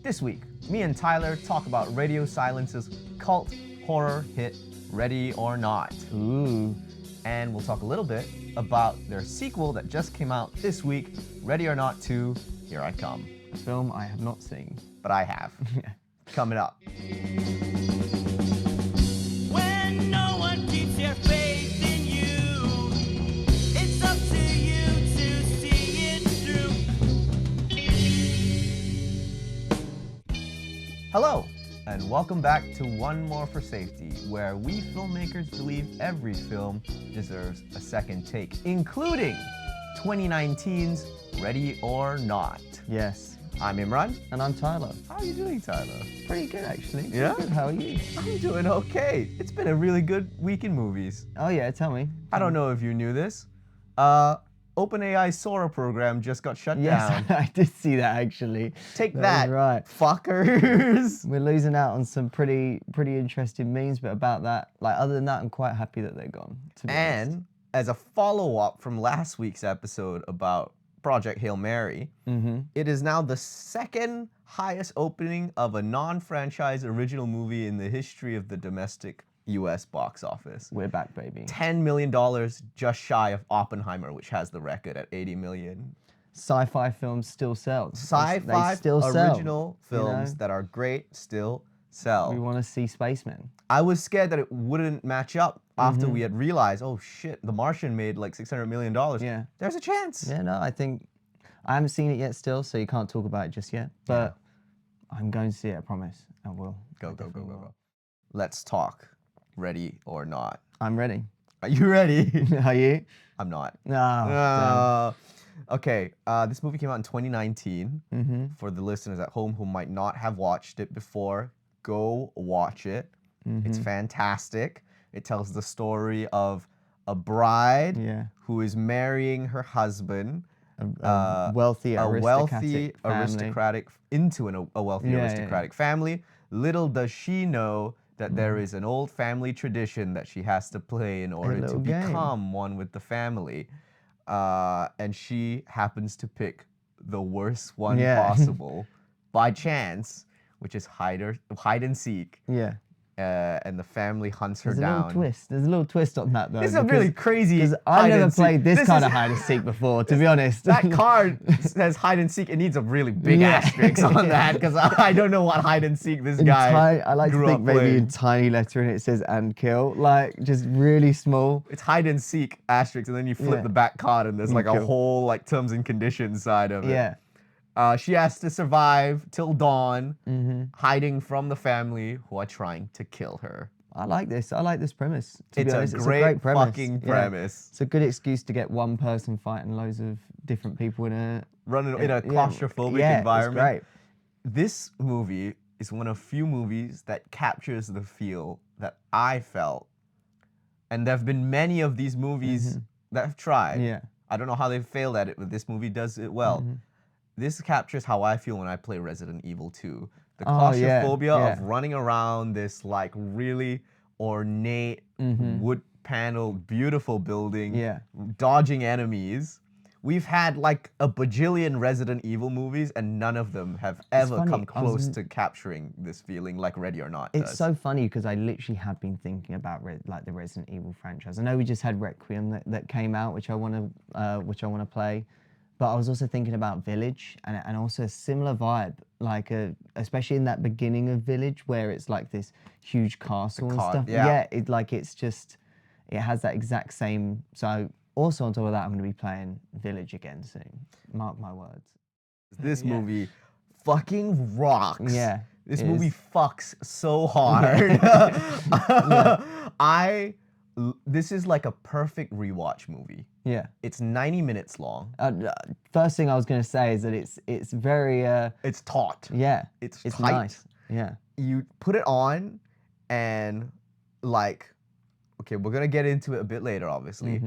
This week, me and Tyler talk about Radio Silence's cult horror hit, Ready or Not. Ooh. And we'll talk a little bit about their sequel that just came out this week, Ready or Not 2, Here I Come. A film I have not seen. But I have. Coming up. When no one keeps their faith in you, it's up to you to see it through. Hello, and welcome back to One More for Safety, where we filmmakers believe every film deserves a second take, including 2019's Ready or Not. Yes. I'm Imran. And I'm Tyler. How are you doing, Tyler? Pretty good, actually. Yeah? Pretty good. How are you? I'm doing okay. It's been a really good week in movies. Oh yeah, tell me. I don't know if you knew this. OpenAI's Sora program just got shut down. Yes, I did see that actually. Take That that, was right. fuckers. We're losing out on some pretty interesting memes, but about that, like other than that, I'm quite happy that they're gone. To be honest. And as a follow-up from last week's episode about Project Hail Mary, it is now the second highest opening of a non-franchise original movie in the history of the domestic US box office. We're back, baby. $10 million, just shy of Oppenheimer, which has the record at $80 million. Sci-fi films still sell. Sci-fi They still sell, original films you know? that are great still sell. We want to see spacemen. I was scared that it wouldn't match up after we had realized, oh shit, The Martian made like $600 million. Yeah. There's a chance. Yeah, no, I think I haven't seen it yet still, so you can't talk about it just yet. But I'm going to see it, I promise. I will. Go. Let's talk Ready or Not. I'm ready. Are you ready? Are you? I'm not. No. Okay, this movie came out in 2019. For the listeners at home who might not have watched it before, go watch it. It's fantastic. It tells the story of a bride who is marrying her husband, A wealthy aristocratic into a wealthy aristocratic family. Little does she know that there is an old family tradition that she has to play in order to become one with the family. And she happens to pick the worst one possible by chance, which is hide and seek. Yeah. And the family hunts her There's down. a little twist. There's a little twist on that though. It's a really crazy. Because I've never played this kind is- of hide and seek before, to be honest. That card says hide and seek. It needs a really big asterisk on that because I don't know what hide and seek this guy. I like to grew think up maybe playing. in tiny letter and it says and kill, like just really small. It's hide and seek asterisk, and then you flip the back card, and there's like a Kill. whole like terms and conditions side of it. Yeah. She has to survive till dawn, hiding from the family who are trying to kill her. I like this. I like this premise. To It's be a honest, great premise. fucking Yeah. premise. It's a good excuse to get one person fighting loads of different people in a Running in a claustrophobic yeah, environment. It's great. This movie is one of few movies that captures the feel that I felt. And there have been many of these movies that have tried. Yeah. I don't know how they've failed at it, but this movie does it well. This captures how I feel when I play Resident Evil 2. The claustrophobia of running around this like really ornate, wood paneled, beautiful building, dodging enemies. We've had like a bajillion Resident Evil movies and none of them have ever funny, come close to capturing this feeling like Ready or Not It's does. so funny because I literally have been thinking about like the Resident Evil franchise. I know we just had Requiem that came out, which I want to play, but I was also thinking about Village and also a similar vibe, like especially in that beginning of Village where it's like this huge castle and stuff. yeah. It has that exact same. So also on top of that, I'm going to be playing Village again soon. Mark my words. This movie fucking rocks. Yeah. This movie fucks so hard. This is like a perfect rewatch movie. Yeah. It's 90 minutes long. First thing I was going to say is that it's very It's taut. yeah. It's It's tight. nice. Yeah. You put it on and like, okay, we're gonna get into it a bit later, obviously.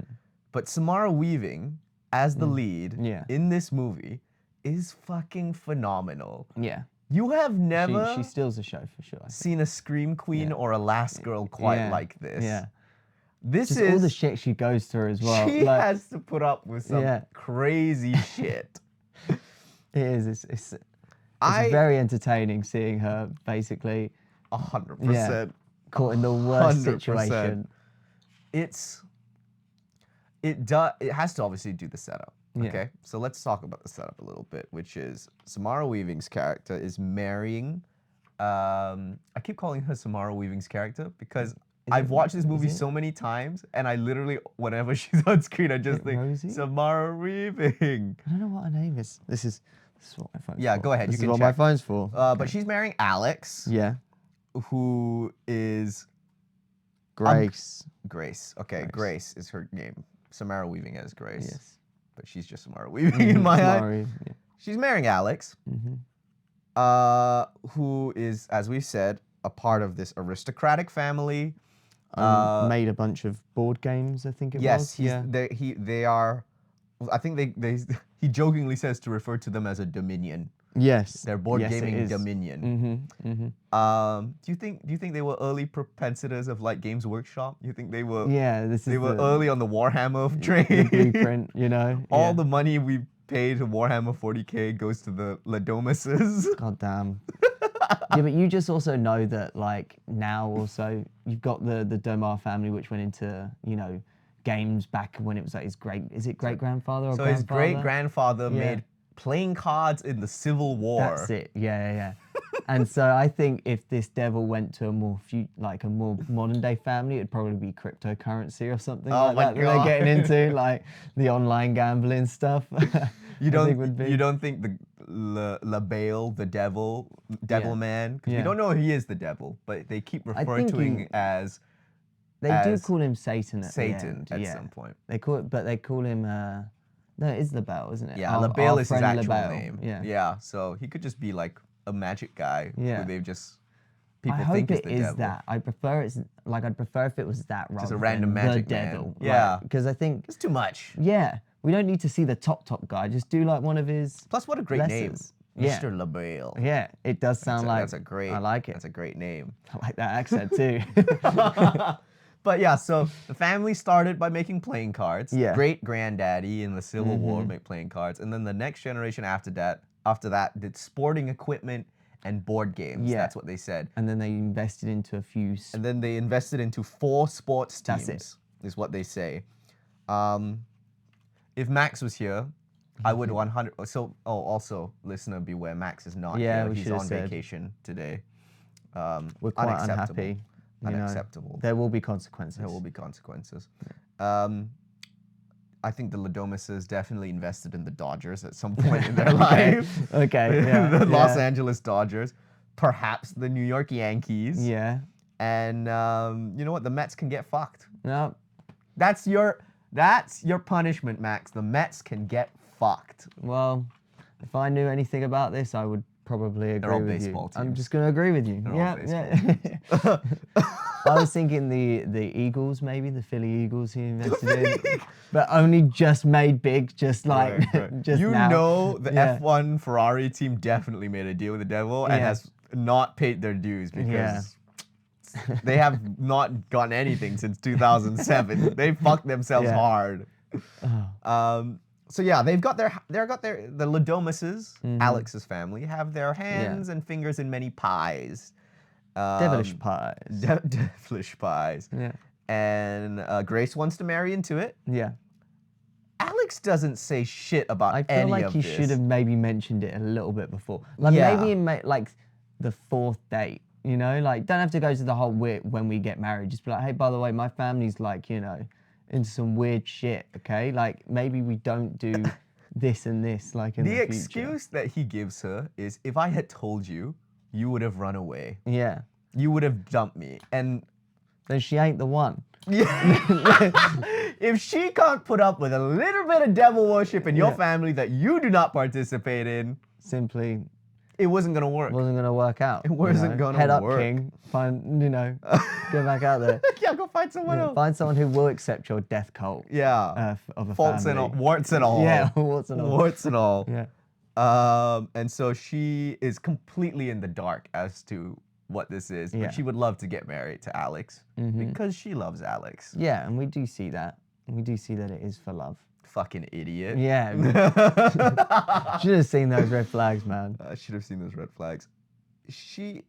But Samara Weaving as the lead in this movie is fucking phenomenal. Yeah. You have never She steals the show for sure. I think. seen a Scream Queen or a Last Girl quite like this. Yeah. This Just is all the shit she goes through as well. She like, has to put up with some crazy shit. It is. It's It's very entertaining seeing her basically 100%. caught in the worst 100%. situation. It has to obviously do the setup. Yeah. Okay, so let's talk about the setup a little bit, which is Samara Weaving's character is marrying. I keep calling her Samara Weaving's character because I've watched this movie so many times, and I literally, whenever she's on screen, I just think Rosie? Samara Weaving. I don't know what her name is. This is what my phone's for. Yeah, go ahead. This You is can what check. my phone's for. But she's marrying Alex, Yeah. who is Grace. Grace. Okay, Grace is her name. Samara Weaving as Grace. Yes. But she's just Samara Weaving in my eye. Yeah. She's marrying Alex, who is, as we've said, a part of this aristocratic family. Made a bunch of board games, I think it Yes, was. they are. I think he jokingly says to refer to them as a dominion. Yes. They're board Yes, it gaming is. dominion. Do you think they were early propensitors of like Games Workshop? You think they were? Yeah, They were early on the Warhammer train. the blueprint, you know. All the money we pay to Warhammer 40K goes to the Ladomises. God damn. Yeah, but you just also know that like now also you've got the Domar family, which went into, you know, games back when it was like his great grandfather or So his grandfather? great grandfather made playing cards in the Civil War. That's it. Yeah. And so I think if this devil went to a more modern day family, it'd probably be cryptocurrency or something like that. God. They're getting into like the online gambling stuff. You don't think the Labale, the devil man, because we don't know he is the devil, but they keep referring to him as. They do call him Satan at Satan the end. at some point. They call him. No, it is Labelle, isn't it? Yeah, Our Labale is his friend actual Labelle. name. Yeah. So he could just be like a magic guy. Yeah. Who they've just I people hope think is it the is devil. that. I'd prefer if it was that rather Just a random than magic the man. devil. Yeah. Because I think It's too much. we don't need to see the top guy. Just do like one of his. Plus, what a great lessons. name, Yeah. Mr. Labale. Yeah, it does sound like. That's a great. I like it. That's a great name. I like that accent too. But yeah, so the family started by making playing cards. Yeah. Great granddaddy in the Civil War made playing cards, and then the next generation after that did sporting equipment and board games. Yeah. That's what they said. And then they invested into a few. And then they invested into 4 sports teams. That's it. Is what they say. If Max was here, I would 100. So, also, listener beware, Max is not Yeah, here. we He's should have on said. vacation today. We're quite Unacceptable. unhappy. You know. Unacceptable. There will be consequences. There will be consequences. I think the Ladomises definitely invested in the Dodgers at some point in their life. Okay. Yeah. The Los yeah. Angeles Dodgers, perhaps the New York Yankees. Yeah. And you know what? The Mets can get fucked. No. That's your punishment, Max. The Mets can get fucked. Well, if I knew anything about this, I would probably agree all with baseball you. I'm teams. just going to agree with you. They're all Yeah. I was thinking the Eagles, maybe the Philly Eagles he invested in, but only just made big, just like Right. just you now. know the Yeah. F1 Ferrari team definitely made a deal with the devil and Yeah. has not paid their dues because Yeah. they have not gotten anything since 2007. They fucked themselves Yeah. hard. So yeah, the Ladomises, Alex's family, have their hands and fingers in many pies. Devilish pies. Devilish pies. Yeah. And Grace wants to marry into it. Yeah. Alex doesn't say shit about I feel any like of he this. should have maybe mentioned it a little bit before. Like Yeah. maybe in like the 4th date, you know? Like don't have to go to the whole when we get married. Just be like, hey, by the way, my family's like, you know, into some weird shit, okay? Like maybe we don't do this and this like in the future. excuse that he gives her is, if I had told you, you would have run away. Yeah. You would have dumped me. And Then she ain't the one. if she can't put up with a little bit of devil worship in your Yeah. family that you do not participate in, Simply it wasn't gonna work. wasn't gonna work out. It wasn't gonna Head up, work. King. Find, you know, go back out there. Yeah, go find someone else. Find someone who will accept your death cult. Yeah. Of a Faults family. and all, warts and all. Yeah, warts and all. Warts and all. Yeah. And so she is completely in the dark as to what this is, Yeah. but she would love to get married to Alex because she loves Alex. Yeah, and we do see that. We do see that it is for love. Fucking idiot. Yeah. Should have seen those red flags, man. I should have seen those red flags. He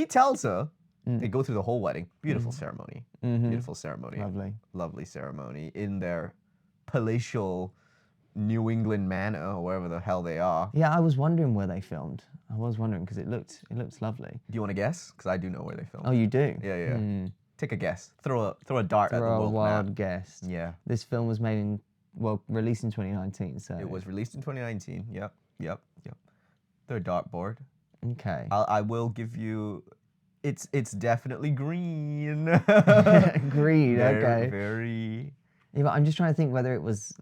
tells her, they go through the whole wedding. Beautiful ceremony. Beautiful ceremony. Lovely. Lovely ceremony in their palatial New England manor, or wherever the hell they are. Yeah, I was wondering where they filmed. I was wondering because it looked lovely. Do you want to guess? Because I do know where they filmed. Oh, you do? Yeah. Take a guess. Throw a dart at the world wild map. guess. Yeah. This film was made released in 2019, so. It was released in 2019. Yep. Throw a dartboard. Okay. I will give you. It's definitely green. Green. Very, Okay. Very. Yeah, but I'm just trying to think whether it was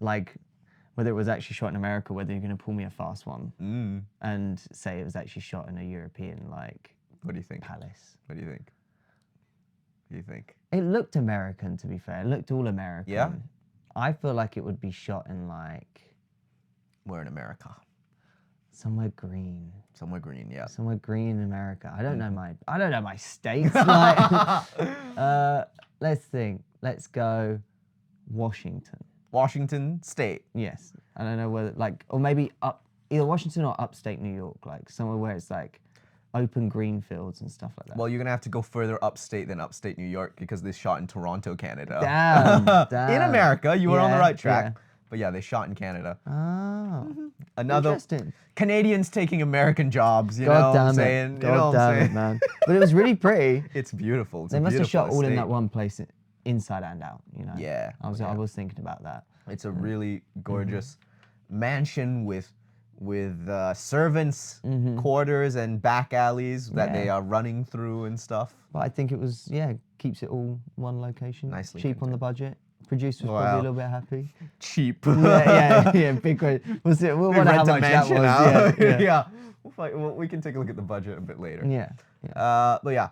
actually shot in America, whether you're going to pull me a fast one and say it was actually shot in a European, What do you think? palace. What do you think? What do you think? It looked American, to be fair. It looked all American. Yeah? I feel like it would be shot in, We're in America. somewhere green. Somewhere green, yeah. Somewhere green in America. I don't know my states. Let's think. Let's go Washington. Washington State. Yes. I don't know whether, or maybe either Washington or upstate New York, somewhere where it's open green fields and stuff like that. Well, you're gonna have to go further upstate than upstate New York because they shot in Toronto, Canada. Damn. In America, you were on the Yeah, right track. yeah. But yeah, they shot in Canada. Oh. Another Interesting. Canadians taking American jobs, you God know damn what I'm it. saying? God damn it, man. But it was really pretty. It's beautiful. It's They a must have beautiful shot all in estate. that one place, inside and out, Yeah, I was thinking about that. It's a really gorgeous mansion with servants' quarters and back alleys that they Yeah. are running through and stuff. But I think it was, keeps it all one location. Nicely Cheap on the budget. Producer was probably Wow. a little bit happy. Cheap. yeah, big question. We'll see. We'll They wonder how rent a much that mansion was. out. Yeah. Yeah. Well, we can take a look at the budget a bit later. Yeah. But yeah,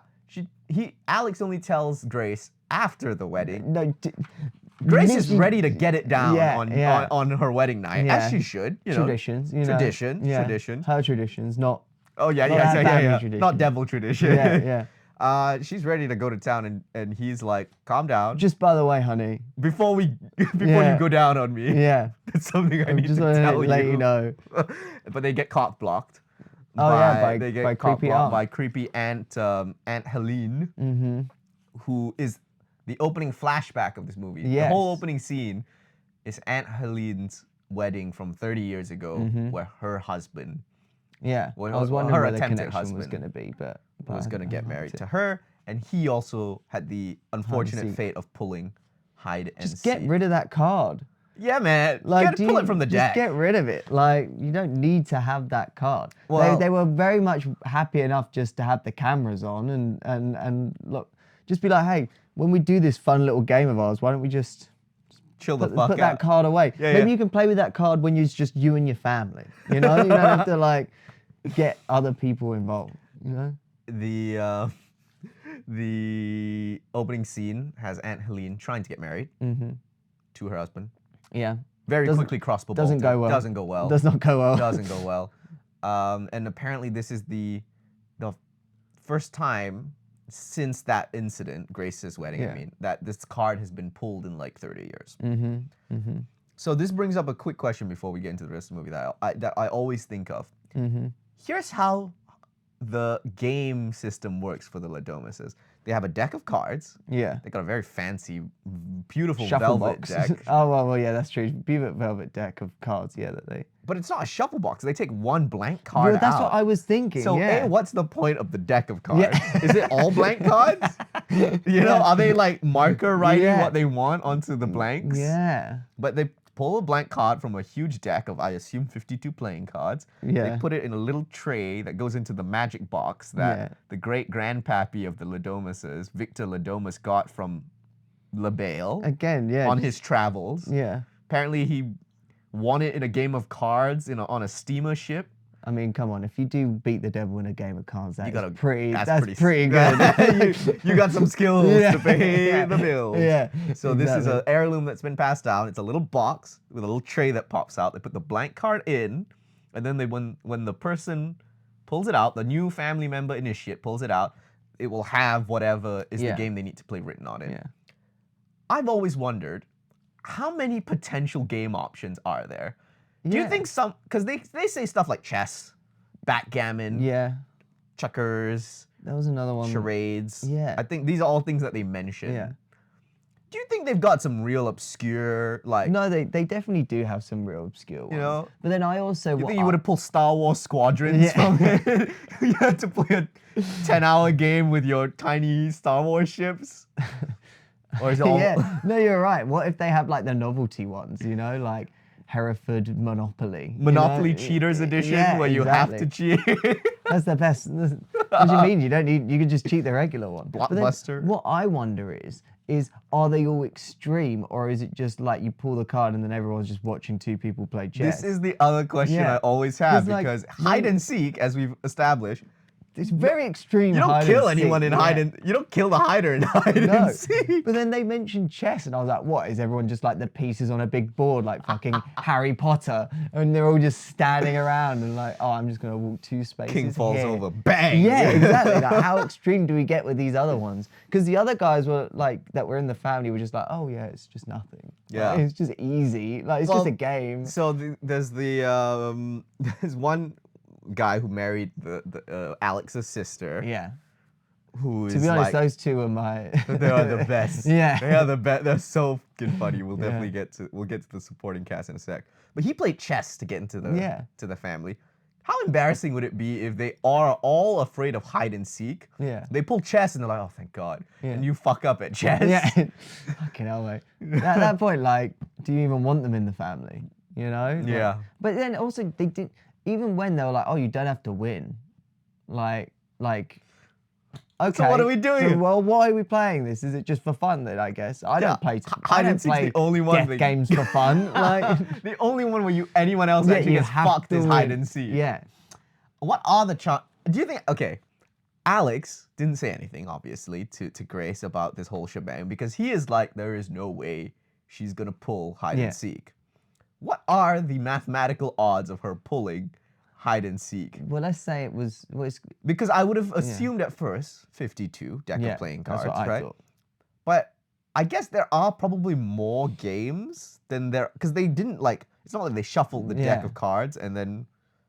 Alex only tells Grace after the wedding. No, Grace is literally- ready to get it down Yeah, yeah. on her wedding night, Yeah. as she should. You know, traditions. tradition, Yeah. tradition. Her traditions, not. Oh yeah, Not yeah, our yeah, family yeah. tradition. Not devil tradition. Yeah. She's ready to go to town, and he's like, "Calm down. Just by the way, honey. Before you Yeah. go down on me, Yeah. that's something I I need just to want to tell let you know. But they get cock blocked. Oh, yeah, by- they get by cock creepy blocked aunt. by creepy Aunt Helene, who is the opening flashback of this movie. The Yes. whole opening scene is Aunt Helene's wedding from 30 years ago, where her husband Yeah. Well, I was her wondering where the attempted connection was husband going to be, but was I- going to I get liked married it. to her, and he also had the unfortunate seek. fate of pulling hide and Just get seek. rid of that card. Yeah, man. Do Pull you- it from the just deck. get rid of it. You don't need to have that card. Well- they were very much happy enough just to have the cameras on and look, just be like, hey, when we do this fun little game of ours, why don't we just Chill the put fuck that out. card away? Yeah, Maybe yeah. you can play with that card when it's just you and your family. You know, you don't have to get other people involved. You know. The opening scene has Aunt Helene trying to get married to her husband. Yeah. Very Doesn't- quickly crossbow doesn't bolted. go well. Doesn't go well. Does not go well. Doesn't go well. And apparently this is the first time since that incident, Grace's wedding, Yeah. I mean, that this card has been pulled in 30 years. Mm-hmm. So this brings up a quick question before we get into the rest of the movie that I always think of. Mm-hmm. Here's how the game system works for the Ladomases. They have a deck of cards. Yeah. They got a very fancy, beautiful Shuffle velvet box. deck. Oh well, yeah, that's true. Beautiful velvet deck of cards. Yeah, that they. But it's not a shuffle box. They take one blank card Well, that's out. what I was thinking. So, yeah. A, what's the point of the deck of cards? Yeah. Is it all blank cards? You know, are they marker writing Yeah. what they want onto the blanks? Yeah. But they pull a blank card from a huge deck of, I assume, 52 playing cards. Yeah. They put it in a little tray that goes into the magic box that Yeah. the great grandpappy of the Ladomases, Victor Ladomas, got from LaBelle Again, yeah. on his travels. Yeah. Apparently, he won it in a game of cards on a steamer ship. I mean, come on. If you do beat the devil in a game of cards, that's gotta- pretty. that's That's pretty- pretty good. you got some skills Yeah. to pay Yeah. the bills. Yeah, So this is exactly. an heirloom that's been passed down. It's a little box with a little tray that pops out. They put the blank card in, and then when the person pulls it out, the new family member initiate pulls it out, it will have whatever is Yeah. the game they need to play written on it. Yeah. I've always wondered how many potential game options are there? Do you think some, because they say stuff like chess, backgammon, Yeah. checkers, There was another one. charades. Yeah. I think these are all things that they mention. Yeah. Do you think they've got some real obscure, like, No, they definitely do have some real obscure ones. you know? But then I also... You think you would have pulled Star Wars Squadrons from it? You had to play a 10-hour game with your tiny Star Wars ships? Or is it all... Yeah, no, you're right. What if they have like the novelty ones, you know, like Hereford Monopoly? Monopoly you know? Cheaters Edition, Yeah, where you have to cheat. That's the best. What do you mean? You don't need, you can just cheat the regular one. But then Blockbuster. what I wonder is are they all extreme, or is it just like you pull the card and then everyone's just watching two people play chess? This is the other question Yeah. I always have, It's like, because hide and seek, as we've established, It's very extreme. you don't hide kill and anyone seek, in hide and you don't kill the hider in hide No, and seek. but then they mentioned chess, and I was like, "What is everyone just like the pieces on a big board, like fucking Harry Potter?" And they're all just standing around and like, "Oh, I'm just gonna walk 2 spaces." King falls here." over, bang. Yeah, exactly. Like, how extreme do we get with these other ones? Because the other guys were like that were in the family were just like, "Oh yeah, it's just nothing. Yeah. Like, it's just easy. Like it's Well, just a game." So there's there's one guy who married the Alex's sister. Yeah. Who is To be honest, like, those two are my. they are the best. Yeah. They are the best. They're so fucking funny. We'll Yeah. definitely we'll get to the supporting cast in a sec. But he played chess to get into the family. How embarrassing would it be if they are all afraid of hide and seek? Yeah. They pull chess and they're like, oh thank God. Yeah. And you fuck up at chess. Yeah. Fucking hell, mate. At that point, like, do you even want them in the family? You know? Like, Yeah. but then also they did, even when they were like, "Oh, you don't have to win," like. Okay. So what are we doing? So, well, why are we playing this? Is it just for fun then? I guess I don't play. Hide and seek's the only one death that- games for fun. Like The only one where anyone else actually you gets have fucked to is hide win. and seek. Yeah. What are the do you think, okay, Alex didn't say anything, obviously, to Grace about this whole shebang, because he is like, there is no way she's gonna pull hide Yeah. and seek. What are the mathematical odds of her pulling hide and seek? Well, let's say it was. Well, it's, Because I would have assumed at first 52 deck of playing cards, that's what I right? thought. But I guess there are probably more games than there, because they didn't like, it's not like they shuffled the deck Yeah. of cards and then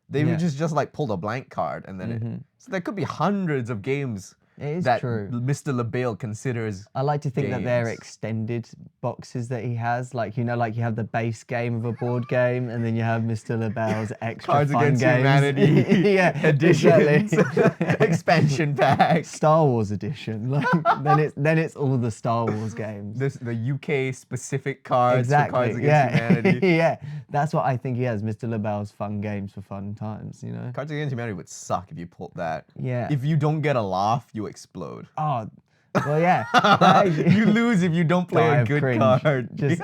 they Yeah. just like pulled a blank card and then so there could be hundreds of games It is that true. Mr. LaBelle considers. I like to think that they're games. extended boxes that he has. Like, you know, like you have the base game of a board game, and then you have Mr. LaBelle's extra Cards fun Against games. Humanity yeah, editions, exactly. expansion packs. Star Wars edition. Like, then it's all the Star Wars games. The UK specific cards for Exactly. Cards Against Yeah. Humanity. yeah. That's what I think he has. Mr. LaBelle's fun games for fun times. You know. Cards Against Humanity would suck if you pulled that. Yeah. If you don't get a laugh, you explode. Oh, well, yeah. That actually- You lose if you don't play Die a of good cringe. card. Just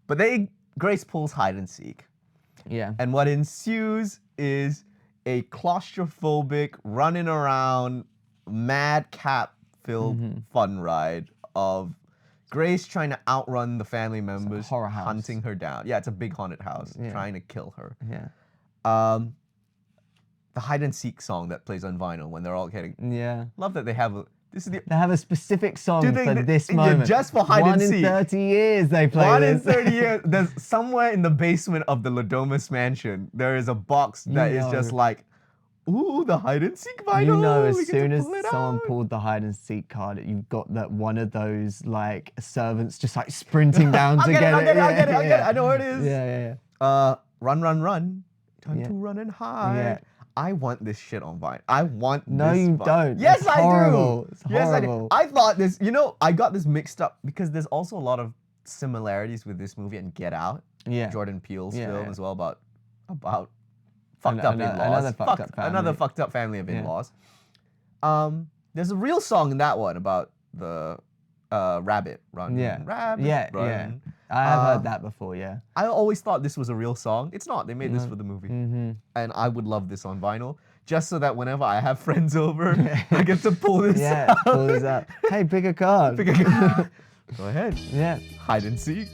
But Grace pulls hide and seek. yeah. And what ensues is a claustrophobic, running around, madcap-filled Mm-hmm. fun ride of Grace trying to outrun the family members, horror house. hunting her down. Yeah, it's a big haunted house, Yeah. trying to kill her. Yeah. The hide and seek song that plays on vinyl when they're all getting. Yeah. Love that they have a. This is the They have a specific song Do they- for this yeah, moment. just for hide and One seek. in 30 years they play one in this. 30 years. There's somewhere in the basement of the Ladomus mansion. There is a box that is just know. like, ooh, the hide and seek vinyl. You know, as we get to soon as pull it someone out. pulled the hide and seek card, you've got that one of those like servants just like sprinting down to I'll get it. I'll get it. I'll Yeah, get it. I'll get it. yeah. I know where it is. Yeah. Run, run, run. Time Yeah. to run and hide. Yeah. I want this shit on Vine. I want No, this. you Vine. don't. Yes, It's I horrible. do. It's Yes, horrible. I do. I thought this. You know, I got this mixed up because there's also a lot of similarities with this movie and Get Out. Yeah. Jordan Peele's Yeah, film yeah. as well about fucked up in-laws. another fucked up family. Another fucked up family of Yeah. in-laws. There's a real song in that one about the rabbit run. Yeah. Rabbit Yeah, run. yeah. I have heard that before, yeah. I always thought this was a real song. It's not. They made this for the movie. Mm-hmm. And I would love this on vinyl, just so that whenever I have friends over, I get to pull this Yeah, out. pull this up. Hey, pick a card. Pick a- Go ahead. Yeah. Hide and seek.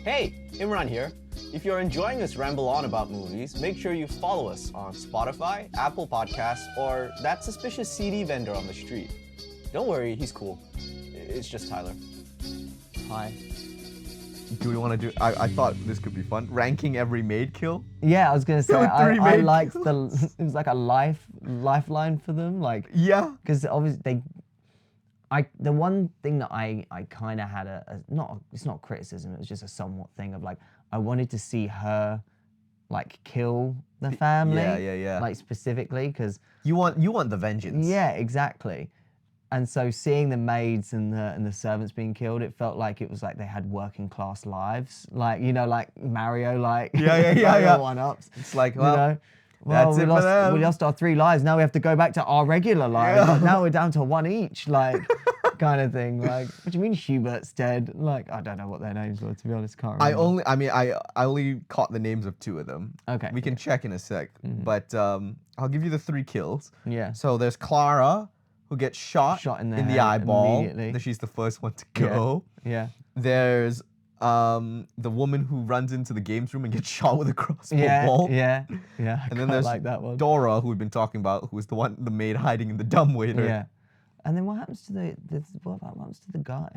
Hey, Imran here. If you're enjoying this ramble on about movies, make sure you follow us on Spotify, Apple Podcasts, or that suspicious CD vendor on the street. Don't worry, he's cool. It's just Tyler. high. Do we want to do? I thought this could be fun. Ranking every maid kill. Yeah, I was gonna say There were three I maid liked kills. it was like a lifeline for them, like Yeah. because obviously the one thing that I kind of had it's not criticism, it was just a somewhat thing of like I wanted to see her like kill the family, yeah. like specifically because You want the vengeance. yeah, exactly. And so seeing the maids and the servants being killed, it felt like it was like they had working class lives, like like Mario, like Yeah. one-ups. It's like, You well, know? that's it for them. We lost our 3 lives. Now we have to go back to our regular lives. Yeah. Like, now we're down to 1 each, like kind of thing. Like, what do you mean Hubert's dead? Like, I don't know what their names were, to be honest. Can't remember. I only caught the names of 2 of them. Okay. We can check in a sec, but I'll give you the 3 kills. Yeah. So there's Clara, who gets shot in the in the head eyeball. immediately. She's the first one to go. Yeah. There's the woman who runs into the games room and gets shot with a crossbow Yeah. bolt. Yeah. I And then quite there's like that one. Dora, who we've been talking about, who was the maid hiding in the dumbwaiter. Yeah. And then what happens to what happens to the guy?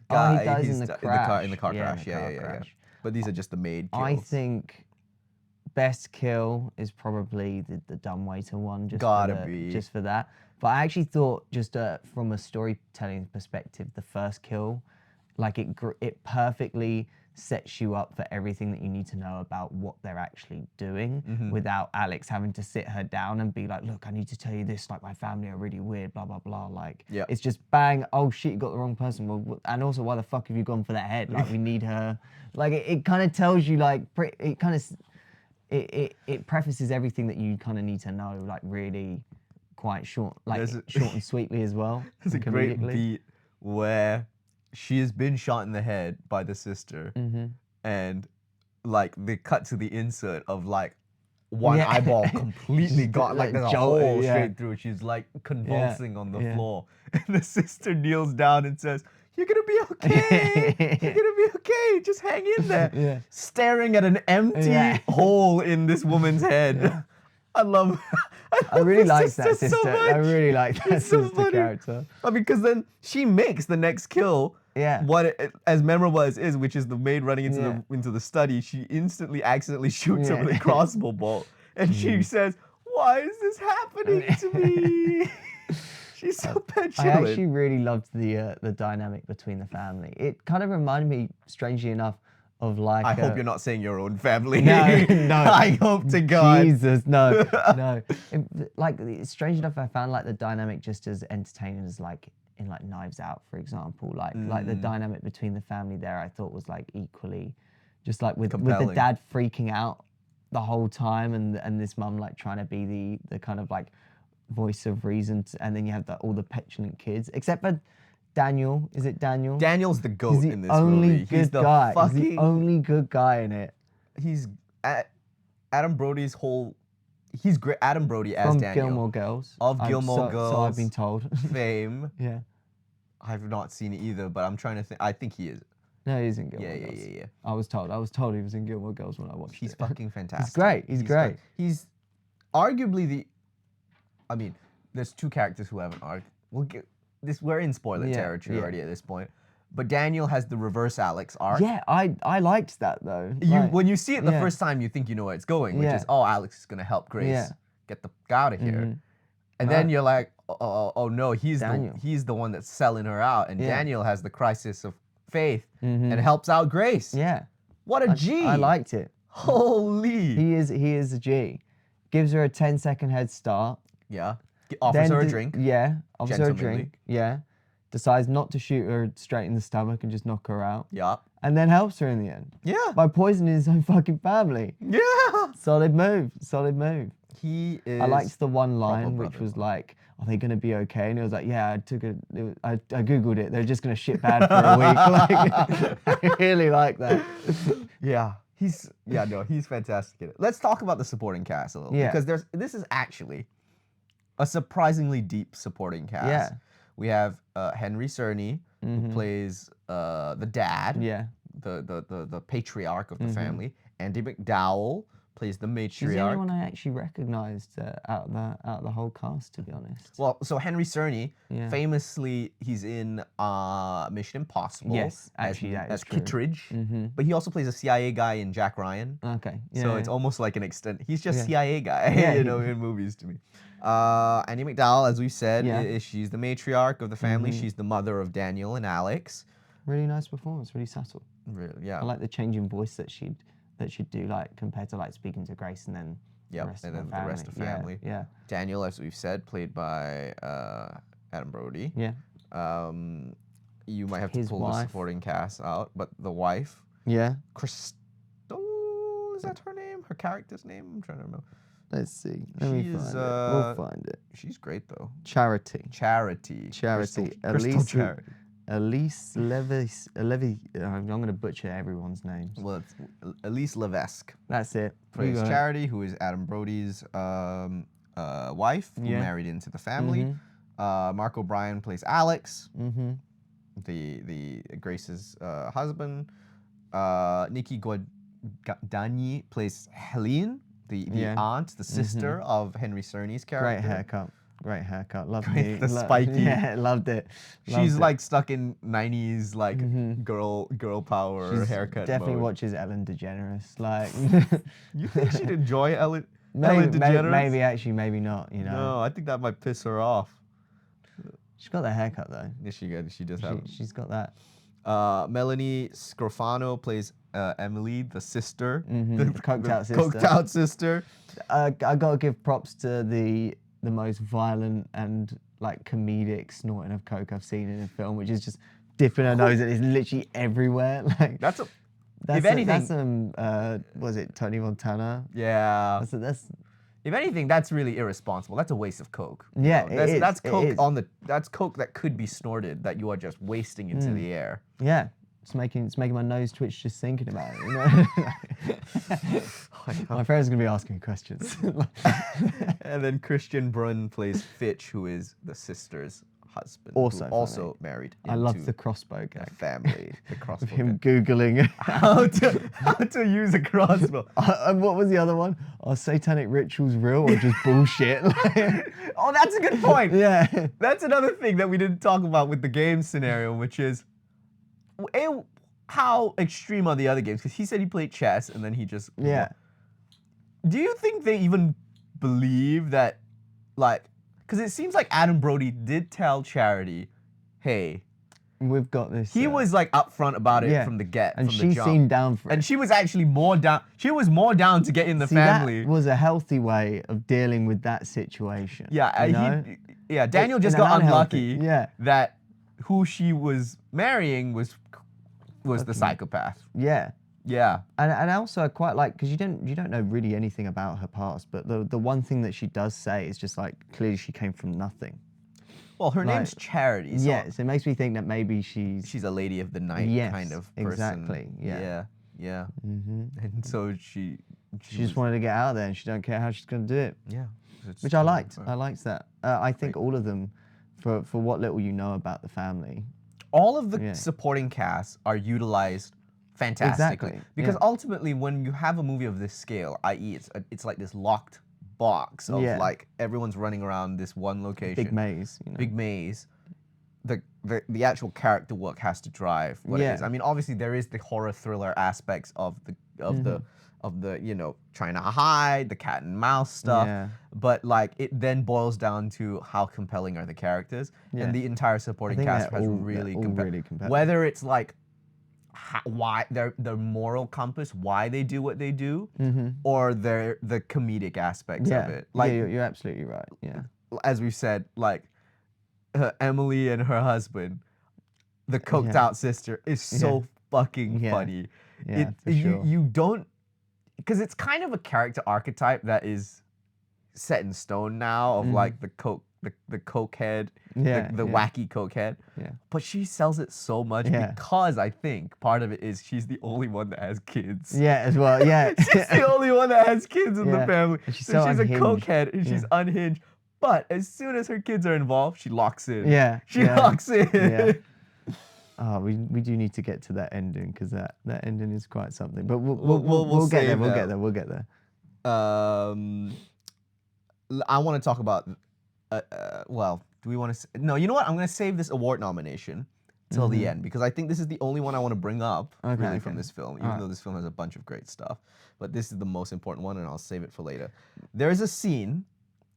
Guy, he dies he's in the in crash. the car Yeah, crash. in the car Yeah. crash. But these are just the maid kills. I think best kill is probably the dumbwaiter one. Just for that. But I actually thought just from a storytelling perspective, the first kill, like it perfectly sets you up for everything that you need to know about what they're actually doing without Alex having to sit her down and be like, look, I need to tell you this, like my family are really weird, blah, blah, blah. Like, it's just bang, oh shit, you got the wrong person. Well, and also, why the fuck have you gone for that head? Like, we need her. Like, it kind of tells you, like, it kind of, it prefaces everything that you kind of need to know, like really quite short, like short and sweetly as well. There's a great beat where she has been shot in the head by the sister, and like they cut to the insert of like one eyeball completely got like there's a hole straight through. She's like convulsing on the floor, and the sister kneels down and says, "You're gonna be okay. You're gonna be okay. Just hang in there." Staring at an empty hole in this woman's head. I love I really like that sister. So I really like that sister character. I mean, because then she makes the next kill. Yeah. As memorable as is, which is the maid running into the study, she instantly accidentally shoots her with a crossbow bolt, and she says, "Why is this happening to me?" She's so petulant. I actually really loved the dynamic between the family. It kind of reminded me, strangely enough, of like. I hope you're not saying your own family. No. I hope to God. Jesus, no. Like, it's strange enough, I found like the dynamic just as entertaining as like in like Knives Out, for example. Like the dynamic between the family there, I thought was like equally, just like with the dad freaking out the whole time, and this mum like trying to be the kind of like voice of reason, and then you have all the petulant kids, except for Daniel. Is it Daniel? Daniel's the goat in this only movie. Good guy. He's the only good guy in it. He's Adam Brody's whole. He's great. Adam Brody as From Daniel. Gilmore Girls. Gilmore Girls. So I've been told. Fame. Yeah. I've not seen it either, but I'm trying to think. I think he is. No, he's in Gilmore Girls. Yeah. I was told he was in Gilmore Girls when I watched He's it. fucking fantastic. He's great. He's great. He's arguably I mean, there's 2 characters who haven't argued. We're in spoiler territory already at this point. But Daniel has the reverse Alex arc. Yeah, I liked that though. When you see it the first time, you think you know where it's going, which is, oh, Alex is gonna help Grace get the fuck out of here. And then you're like, oh no, he's the one that's selling her out, and Daniel has the crisis of faith and helps out Grace. Yeah. What a G! I liked it. Holy. He is a G. Gives her a 10-second head start. Yeah. Offers her a drink. Yeah. Offers her a Gentlemanly. drink. Yeah. Decides not to shoot her straight in the stomach and just knock her out. Yeah. And then helps her in the end. Yeah. By poisoning his own fucking family. Yeah. Solid move. Solid move. He is. I liked the one line which was like, "Are they gonna be okay?" And it was like, "Yeah, I googled it. They're just gonna shit bad for a week." Like, I really like that. Yeah. He's fantastic in it. Let's talk about the supporting cast a little, because this is actually a surprisingly deep supporting cast. Yeah. We have Henry Cerny, who plays the dad, Yeah. the patriarch of the family. Andy McDowell plays the She's the only matriarch. one I actually recognised out of the whole cast, to be honest. Well, so Henry Czerny, Yeah. famously, he's in Mission Impossible Yes, actually, that as is true. Kittredge, Mhm. but he also plays a CIA guy in Jack Ryan. Okay. Yeah, So it's yeah. almost like an extent. He's just Yeah. CIA guy, Yeah, you know, in movies to me. Annie McDowell, as we said, Yeah. she's the matriarch of the family. She's the mother of Daniel and Alex. Really nice performance, really subtle. Really, yeah. I like the change in voice that she'd do, like compared to like speaking to Grace and then Yep, the rest and of then her the rest of Yeah, family. Yeah. Daniel, as we've said, played by Adam Brody. Yeah. You might have His to pull the wife. supporting cast out, but the wife, Yeah. Crystal, is that her name? Her character's name? I'm trying to remember. Let's see. Let me She's, find it. We'll find it. She's great though. Charity. Charity. Charity. Crystal Charity. Elise Levy. I'm going to butcher everyone's names. Well, it's Elise Levesque That's it. You plays got it. Charity, who is Adam Brody's wife, who Yeah. married into the family. Mark O'Brien plays Alex, Mm-hmm. the Grace's husband. Nikki Guadagni plays Helene, the Yeah. aunt, the sister of Henry Czerny's character. Great haircut. Great haircut. Loved Great, it. the spiky. Yeah, loved it. She's Loved it. like stuck in 90s like girl power She's haircut definitely mode. watches Ellen DeGeneres. Like, You think she'd enjoy Ellen maybe, DeGeneres? maybe actually, maybe not. You know, No, I think that might piss her off. she's got that haircut though. Yeah, she does have. She's got that. Melanie Scrofano plays Emily, the sister, The coked out sister. Coked out sister. I gotta give props to the most violent and like comedic snorting of coke I've seen in a film, which is just dipping her nose and it's literally everywhere. Like That's a. that's if anything, that's was it Tony Montana? yeah. That's If anything, that's really irresponsible. That's a waste of coke. Yeah, You know, it is, that's it coke is. That's coke that could be snorted that you are just wasting into the air. yeah. It's making my nose twitch just thinking about it. You know? My friends are gonna be asking me questions. And then Christian Brun plays Fitch, who is the sister's husband, Also who also funny. married I into love the crossbow a gag. family. The crossbow. Of him gag. googling. how to use a crossbow. And what was the other one? Are satanic rituals real or just bullshit? Oh, that's a good point. Yeah. That's another thing that we didn't talk about with the game scenario, which is how extreme are the other games? Because he said he played chess and then he just Yeah. Do you think they even believe that, like, because it seems like Adam Brody did tell Charity, hey, We've got this. he was like upfront about it yeah. from the get, and from she the jump. seemed down for it. And she was actually more down. She was more down to get in the See, family. that was a healthy way of dealing with that situation. Yeah, you know? Daniel just in an got unhealthy- unlucky yeah. that who she was marrying was the psychopath. Yeah. Yeah. And also I quite like, because you don't know really anything about her past, but the one thing that she does say is just like clearly she came from nothing. Well, her Like, name's Charity. So Yes, it makes me think that maybe she's she's a lady of the night Yes, kind of person. exactly, yeah. Yeah. Mhm. And so she just wanted to get out there and she don't care how she's going to do it. Yeah. It's Which I totally liked. fine. I liked that. I think all of them, for what little you know about the family. All of the Yeah. supporting casts are utilized fantastically. Exactly, Because yeah. ultimately, when you have a movie of this scale, i.e., it's like this locked box of Yeah. like everyone's running around this one location, Big maze, you know. big maze. The actual character work has to drive what it Yeah. is. I mean, obviously there is the horror thriller aspects of the Mm-hmm. you know, trying to hide, the cat and mouse stuff. Yeah. But like it then boils down to how compelling are the characters, Yeah. and the entire supporting think cast they're has all- really they're all really compelling. Whether it's like why their moral compass, why they do what they do, or the comedic aspects Mm-hmm. Yeah. of it. Like you're absolutely right. Yeah. as we said, like Emily and her husband, the coked Yeah. out sister, is so fucking Yeah. funny. Yeah, for sure. You don't, because it's kind of a character archetype that is set in stone now of like the coke head, Mm-hmm. Yeah, the yeah. wacky coke head. Yeah. But she sells it so much Yeah. because I think part of it is she's the only one that has kids. Yeah, as well. Yeah. She's the only one that has kids in the Yeah. family. And she's So so she's a unhinged. cokehead and she's Yeah. unhinged. But as soon as her kids are involved, she locks in. Yeah, She yeah, locks in. Yeah. Oh, we do need to get to that ending because that ending is quite something. But we'll We'll get there. save We'll that. get there. We'll get there. I want to talk about. Well, do we want to? No, you know what? I'm going to save this award nomination till the end because I think this is the only one I want to bring up really from this film, even though this film has a bunch of great stuff. But this is the most important one, and I'll save it for later. There is a scene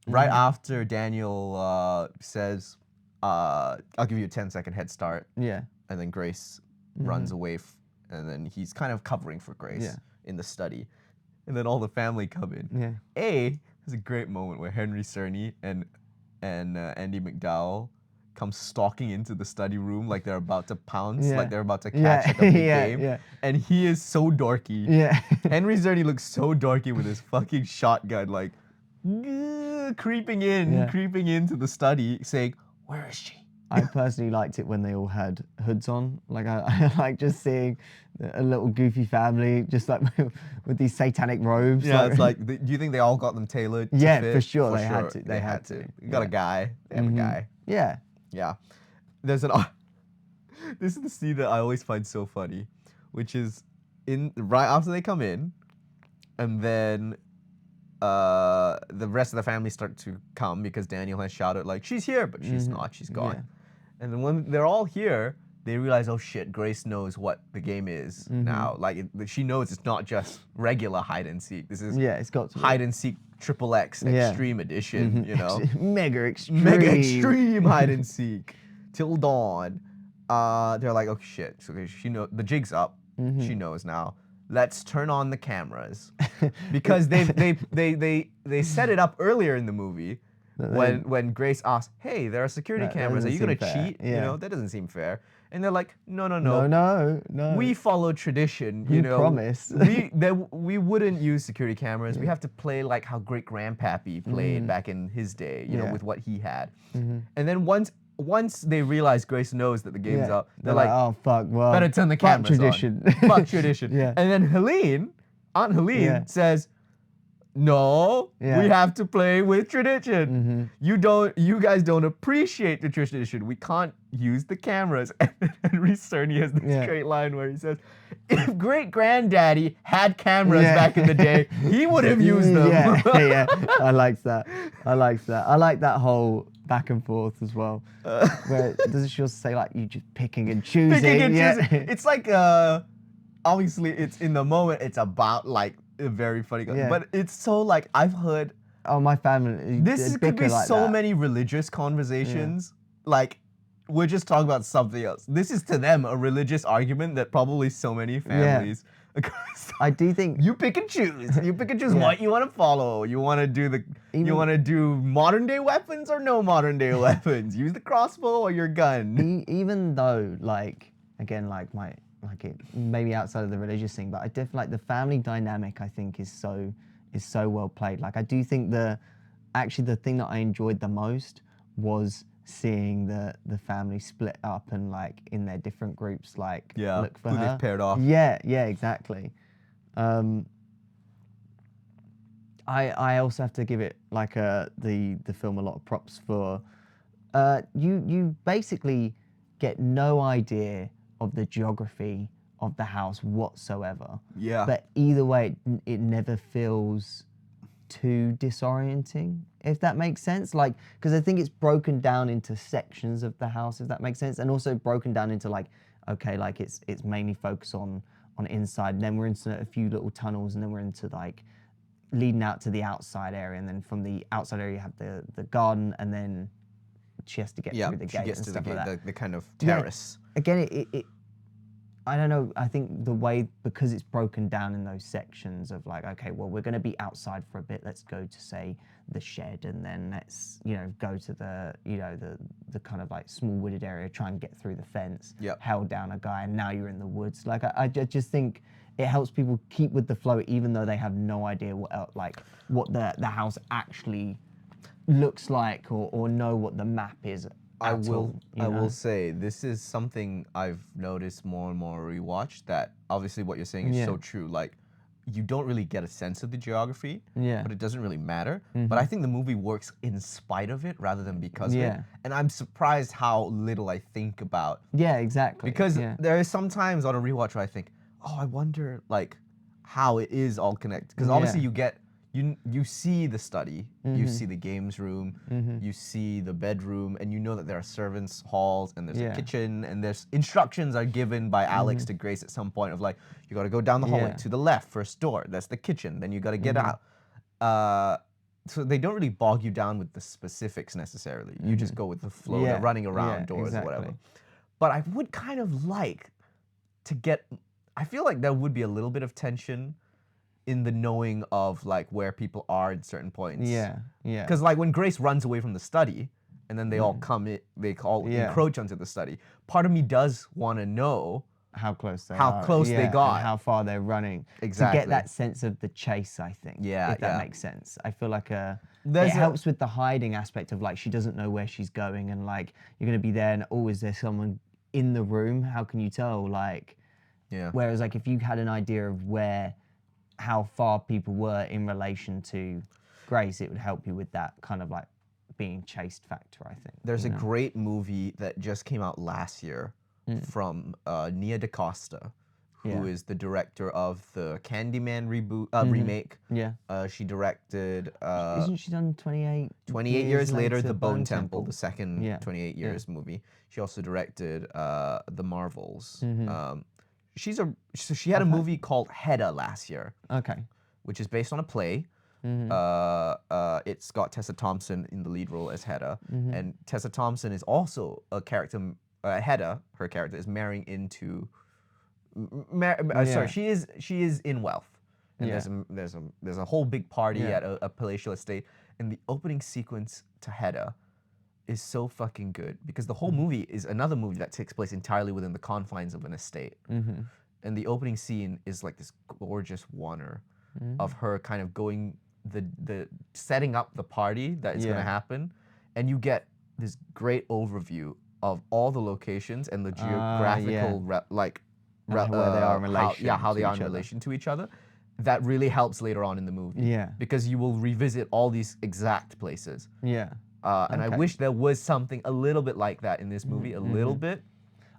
right after Daniel says, "I'll give you a 10-second head start." Yeah. And then Grace runs away, and then he's kind of covering for Grace in the study, and then all the family come in. Yeah. There's a great moment where Henry Cerny and Andy McDowell come stalking into the study room like they're about to pounce, like they're about to catch like a big game. And he is so dorky. Yeah. Henry Cerny looks so dorky with his fucking shotgun, like creeping into the study, saying, "Where is she?" I personally liked it when they all had hoods on. Like I like just seeing a little goofy family, just like with these satanic robes. Yeah, it's like, do you think they all got them tailored? Yeah, to fit? for sure. They had to. They had to. You got a guy. They have a guy. Yeah. Yeah. There's this is the scene that I always find so funny, which is right after they come in, and then the rest of the family start to come because Daniel has shouted like, "She's here," but she's not. She's gone. Yeah. And then when they're all here, they realize, oh shit, Grace knows what the game is now. Like she knows it's not just regular hide and seek. This is it's got to be. hide and seek XXX Extreme Edition. You know, Mega extreme. Mega extreme hide and seek till dawn. They're like, oh shit. So she know the jig's up. She knows now. Let's turn on the cameras because they set it up earlier in the movie when Grace asks, "Hey, there are security cameras. Are you gonna cheat?" Yeah. You know, that doesn't seem fair. And they're like, "No. No. We follow tradition. You know, promise. we wouldn't use security cameras. We have to play like how Great Grandpappy played back in his day. You know, with what he had. And then once they realize Grace knows that the game's up, they're like, "Oh fuck, well, better turn the cameras tradition. on." Fuck tradition. Yeah. And then Aunt Helene says, "No, we have to play with tradition. You guys don't appreciate the tradition. We can't use the cameras." And Henry Cerny has this great line where he says, "If Great Granddaddy had cameras back in the day, he would have used them." Yeah. I like that. I like that whole back and forth as well. Where doesn't she also say like you just picking and choosing? It's like obviously it's in the moment. It's about like a very funny, but it's so like I've heard. Oh, my family. This could be like so many religious conversations. Like we're just talking about something else. This is to them a religious argument that probably so many families. I do think you pick and choose. You pick and choose what you want to follow. You want to do you want to do modern day weapons or no modern day weapons. Use the crossbow or your gun. Even though, like, again, like it maybe outside of the religious thing, but I definitely like the family dynamic. I think is so well played. Like I do think the thing that I enjoyed the most was seeing the family split up and like in their different groups, like look for who her. they've paired off. Yeah, exactly. I also have to give it like the film a lot of props for. You basically get no idea of the geography of the house whatsoever. Yeah. But either way, it never feels too disorienting, if that makes sense. Like, because I think it's broken down into sections of the house, if that makes sense, and also broken down into like, okay, like it's mainly focused on inside, and then we're into a few little tunnels, and then we're into like leading out to the outside area, and then from the outside area you have the garden, and then she has to get through the gate and stuff like that. The kind of terrace. Again, it I don't know, I think the way, because it's broken down in those sections of like, okay, well, we're going to be outside for a bit, let's go to, say, the shed, and then let's, go to the, the kind of like small wooded area, try and get through the fence, held down a guy, and now you're in the woods. Like, I just think it helps people keep with the flow, even though they have no idea what the house actually looks like, or know what the map is. I will say this is something I've noticed more and more rewatch, that obviously what you're saying is so true. Like, you don't really get a sense of the geography, but it doesn't really matter. But I think the movie works in spite of it rather than because of it. And I'm surprised how little I think about. Yeah, exactly. Because there is sometimes on a rewatch where I think, oh, I wonder like how it is all connected. Because obviously you get you see the study, you see the games room, you see the bedroom, and you know that there are servants' halls and there's a kitchen and there's instructions are given by Alex to Grace at some point of like, you got to go down the hallway to the left, first door, that's the kitchen, then you got to get out. So they don't really bog you down with the specifics necessarily. You just go with the flow, the running around doors, whatever. But I would kind of like to get, I feel like there would be a little bit of tension in the knowing of like where people are at certain points. Yeah. Because like when Grace runs away from the study and then they all come in, they all encroach onto the study, part of me does want to know how close they they got. and how far they're running. Exactly. To get that sense of the chase, I think. Yeah, if that makes sense. I feel like it There's helps with the hiding aspect of like she doesn't know where she's going and like you're gonna be there and is there someone in the room? How can you tell? Like, whereas like if you had an idea of how far people were in relation to Grace, it would help you with that kind of like being chased factor, I think. There's a great movie that just came out last year from Nia DaCosta, who is the director of the Candyman remake. Yeah. She directed... Isn't she done 28 years later, The Bone Temple, the second 28 years Yeah. movie. She also directed The Marvels. So she had a movie called Hedda last year. Okay. Which is based on a play. It's got Tessa Thompson in the lead role as Hedda, and Tessa Thompson is also a character. Hedda, her character, is marrying into. Sorry, she is in wealth, and there's a whole big party at a palatial estate, and the opening sequence to Hedda is so fucking good because the whole movie is another movie that takes place entirely within the confines of an estate, and the opening scene is like this gorgeous water of her kind of going the setting up the party that is going to happen, and you get this great overview of all the locations and the geographical where they are in relation how they to are each in other. relation to each other. That really helps later on in the movie. Yeah. Because you will revisit all these exact places. Yeah. And I wish there was something a little bit like that in this movie, a little bit.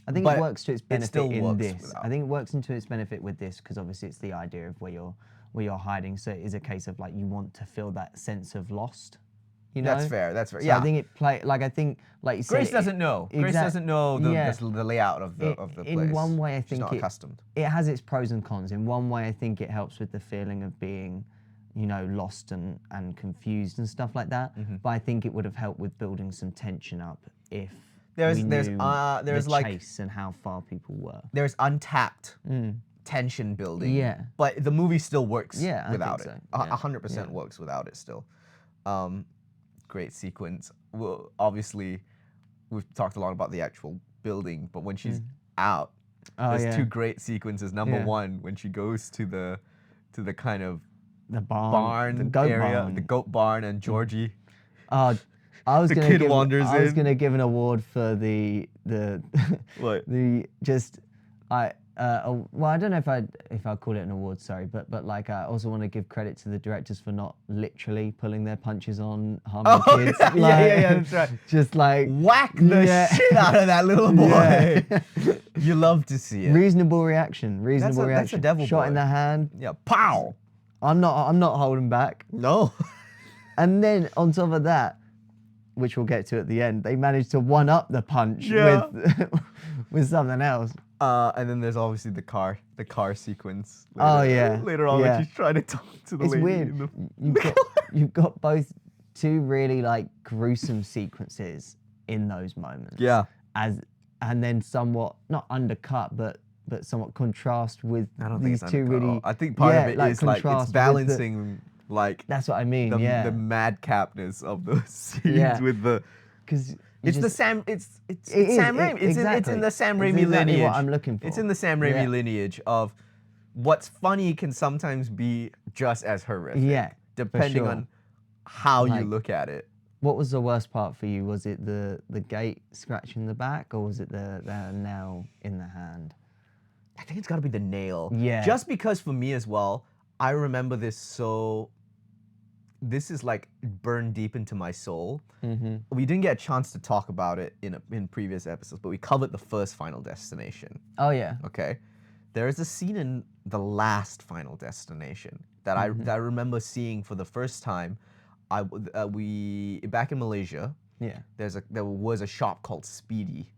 I think but it works to its benefit still in works this. without. I think it works into its benefit with this because obviously it's the idea of where you're hiding. So it is a case of like you want to feel that sense of lost. You know? That's fair. That's fair. So Yeah. I think I think like you said, Grace doesn't know. Grace doesn't know the layout of the place. In one way, I She's think not accustomed. it has its pros and cons. In one way, I think it helps with the feeling of being, lost and confused and stuff like that. But I think it would have helped with building some tension up if we knew the like chase and how far people were. There's untapped tension building. Yeah. But the movie still works without think it. so. Yeah. 100% works without it still. Great sequence. Well, obviously, we've talked a lot about the actual building, but when she's out, there's two great sequences. Number one, when she goes to the kind of The barn, the goat area, barn. the goat barn, and Georgie. I was The gonna kid give, wanders I was in. gonna give an award for the What? well, I don't know if I'd call it an award, sorry, but like I also want to give credit to the directors for not literally pulling their punches on harming kids. Yeah, that's right. Just like Whack the shit out of that little boy. Yeah. You love to see it. reasonable reaction. Reasonable reaction. That's a devil Shot boy. in the hand. Yeah, pow. I'm not holding back. No. And then on top of that, which we'll get to at the end, they managed to one up the punch with something else. And then there's obviously the car sequence. Later on when she's trying to talk to the It's lady. weird. In the You've got both two really like gruesome sequences in those moments. Yeah. And then somewhat not undercut, but somewhat contrast with I don't think these it's two undercut at all. really. I think part of it is like contrast it's with balancing like that's what I mean. the madcapness of those scenes Yeah. with the. Because It's just, the Sam. It's It Sam is, Raimi. It's exactly. in the Sam It's Raimi exactly lineage. what I'm looking for. It's in the Sam Raimi Yeah. lineage of what's funny can sometimes be just as horrific. Yeah, Depending sure. on how you Like- look at it. What was the worst part for you? Was it the gate scratching the back, or was it the nail in the hand? I think it's got to be the nail. Yeah. Just because for me as well, I remember this so. This is like burned deep into my soul. We didn't get a chance to talk about it in previous episodes, but we covered the first Final Destination. Oh yeah. Okay, there is a scene in the last Final Destination that I remember seeing for the first time. We back in Malaysia. Yeah. There was a shop called Speedy,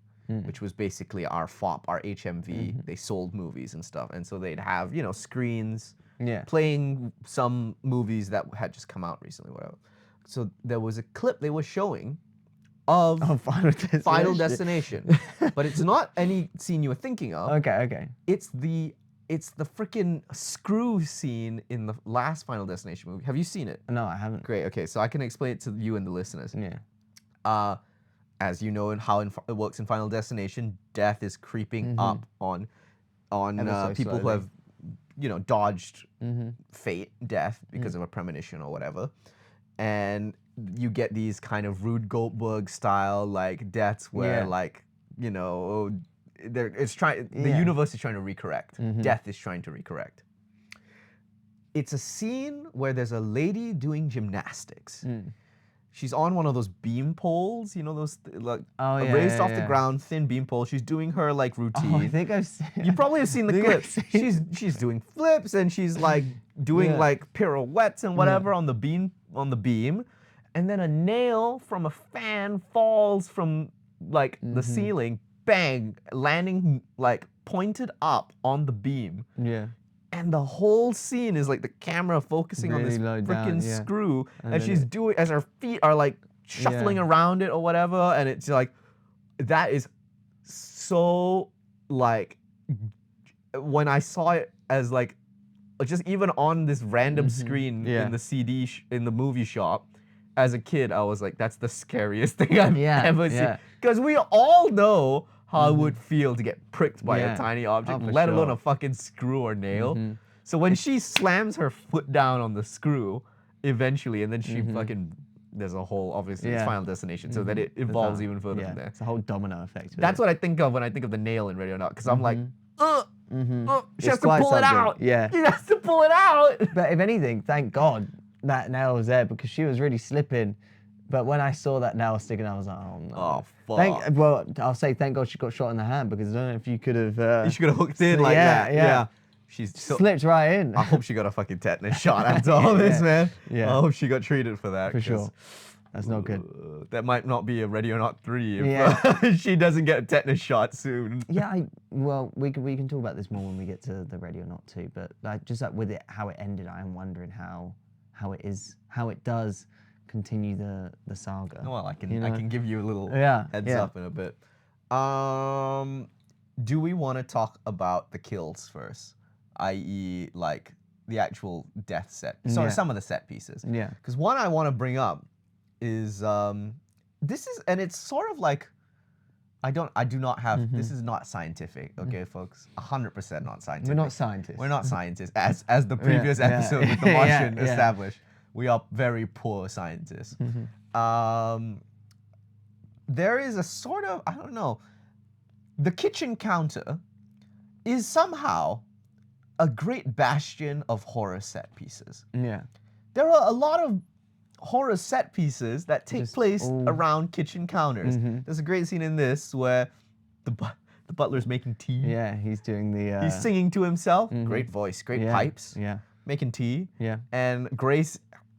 which was basically our FOP, our HMV. They sold movies and stuff, and so they'd have screens playing some movies that had just come out recently, whatever. So there was a clip they were showing of Final Destination, but it's not any scene you were thinking of. Okay. It's the freaking screw scene in the last Final Destination movie. Have you seen it? No, I haven't. Great. Okay, so I can explain it to you and the listeners. Yeah. As you know, and how it works in Final Destination, death is creeping up on people who have, dodged death because of a premonition or whatever, and you get these kind of Rube Goldberg style deaths where the universe is trying to recorrect. Death is trying to recorrect. It's a scene where there's a lady doing gymnastics. She's on one of those beam poles, those raised off the ground, thin beam pole. She's doing her routine. Oh, I think I've seen. You probably have seen the clips. She's doing flips and she's doing pirouettes and whatever on the beam, and then a nail from a fan falls from the ceiling, bang, landing pointed up on the beam. Yeah. And the whole scene is the camera focusing on this freaking screw, and she's doing as her feet are shuffling around it or whatever, and it's that is so when I saw it as just even on this random screen in the CD in the movie shop as a kid, I was that's the scariest thing I've ever seen, because we all know how it would feel to get pricked by a tiny object, let alone a fucking screw or nail. So when she slams her foot down on the screw, eventually, and then she fucking, there's a whole, obviously, it's Final Destination, so that it evolves even further from there. It's a whole domino effect. That's what I think of when I think of the nail in Ready or Not, because I'm she has to quite pull it out. Yeah. She has to pull it out. But if anything, thank God that nail was there, because she was really slipping. But when I saw that nail sticking, I was like, oh no. Oh, fuck. Well, I'll say thank God she got shot in the hand, because I don't know if you could have... she could have hooked in that. Yeah. She's slipped right in. I hope she got a fucking tetanus shot after all this, man. Yeah. I hope she got treated for that. For sure. That's not good. That might not be a Ready or Not 3 if she doesn't get a tetanus shot soon. Yeah, we can talk about this more when we get to the Ready or Not 2, but just with it, how it ended, I am wondering how it does continue the saga. Well, I can give you a little heads up in a bit. Do we want to talk about the kills first, i.e., the actual death set? So some of the set pieces. Yeah. Because one I want to bring up is this is, and it's sort of I do not have. This is not scientific, okay, folks. 100% not scientific. We're not scientists. We're not scientists, as the previous episode with the Martian established. We are very poor scientists. There is a sort of, I don't know, the kitchen counter is somehow a great bastion of horror set pieces. Yeah. There are a lot of horror set pieces that take place around kitchen counters. There's a great scene in this where the butler's making tea. Yeah, he's doing the... He's singing to himself. Great voice, great pipes. Yeah. Making tea. Yeah. And Grace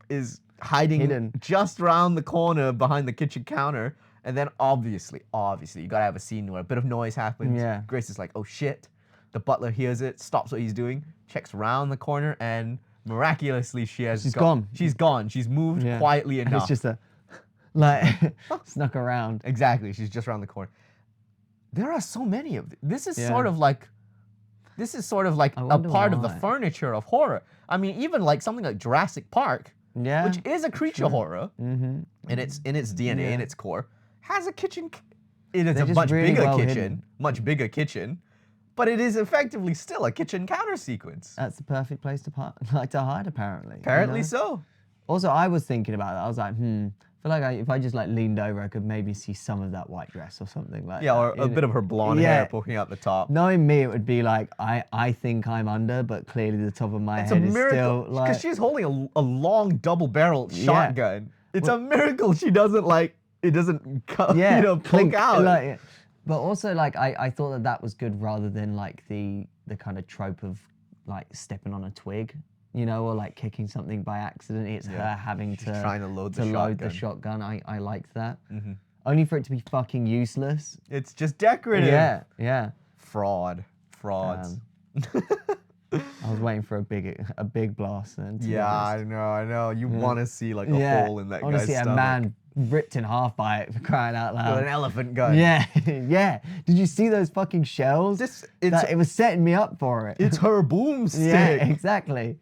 is hiding just around the corner behind the kitchen counter. And then obviously, you gotta have a scene where a bit of noise happens. Yeah. Grace is like, oh shit. The butler hears it, stops what he's doing, checks around the corner, and miraculously she's gone. She's gone. She's moved quietly enough. And it's just snuck around. Exactly. She's just around the corner. There are so many of them. This is sort of like a part of the furniture of horror. I mean, even something like Jurassic Park, which is a creature horror in its DNA, in its core, has a kitchen. It is a much bigger kitchen, but it is effectively still a kitchen counter sequence. That's the perfect place to hide, apparently. Apparently so. Also, I was thinking about that. I was like, I feel like if I just leaned over, I could maybe see some of that white dress or something like that. Yeah, or a bit of her blonde hair poking out the top. Knowing me, it would be I think I'm under, but clearly the top of my head is still because she's holding a long double-barreled shotgun. It's a miracle she doesn't it doesn't poke out. But also I thought that was good rather than the kind of trope of stepping on a twig. you know, or like kicking something by accident. It's her having She's to trying to load the the shotgun. shotgun. I liked that. Only for it to be fucking useless. It's just decorative. Yeah, yeah. Frauds. I was waiting for a big blast then. To be Yeah, honest. I know. You want to see like a hole in that I want to guy's see stomach. a man ripped in half by it, for crying out With loud. an elephant gun. Yeah, yeah. Did you see those fucking shells? It was setting me up for it. It's her boomstick. Yeah, exactly.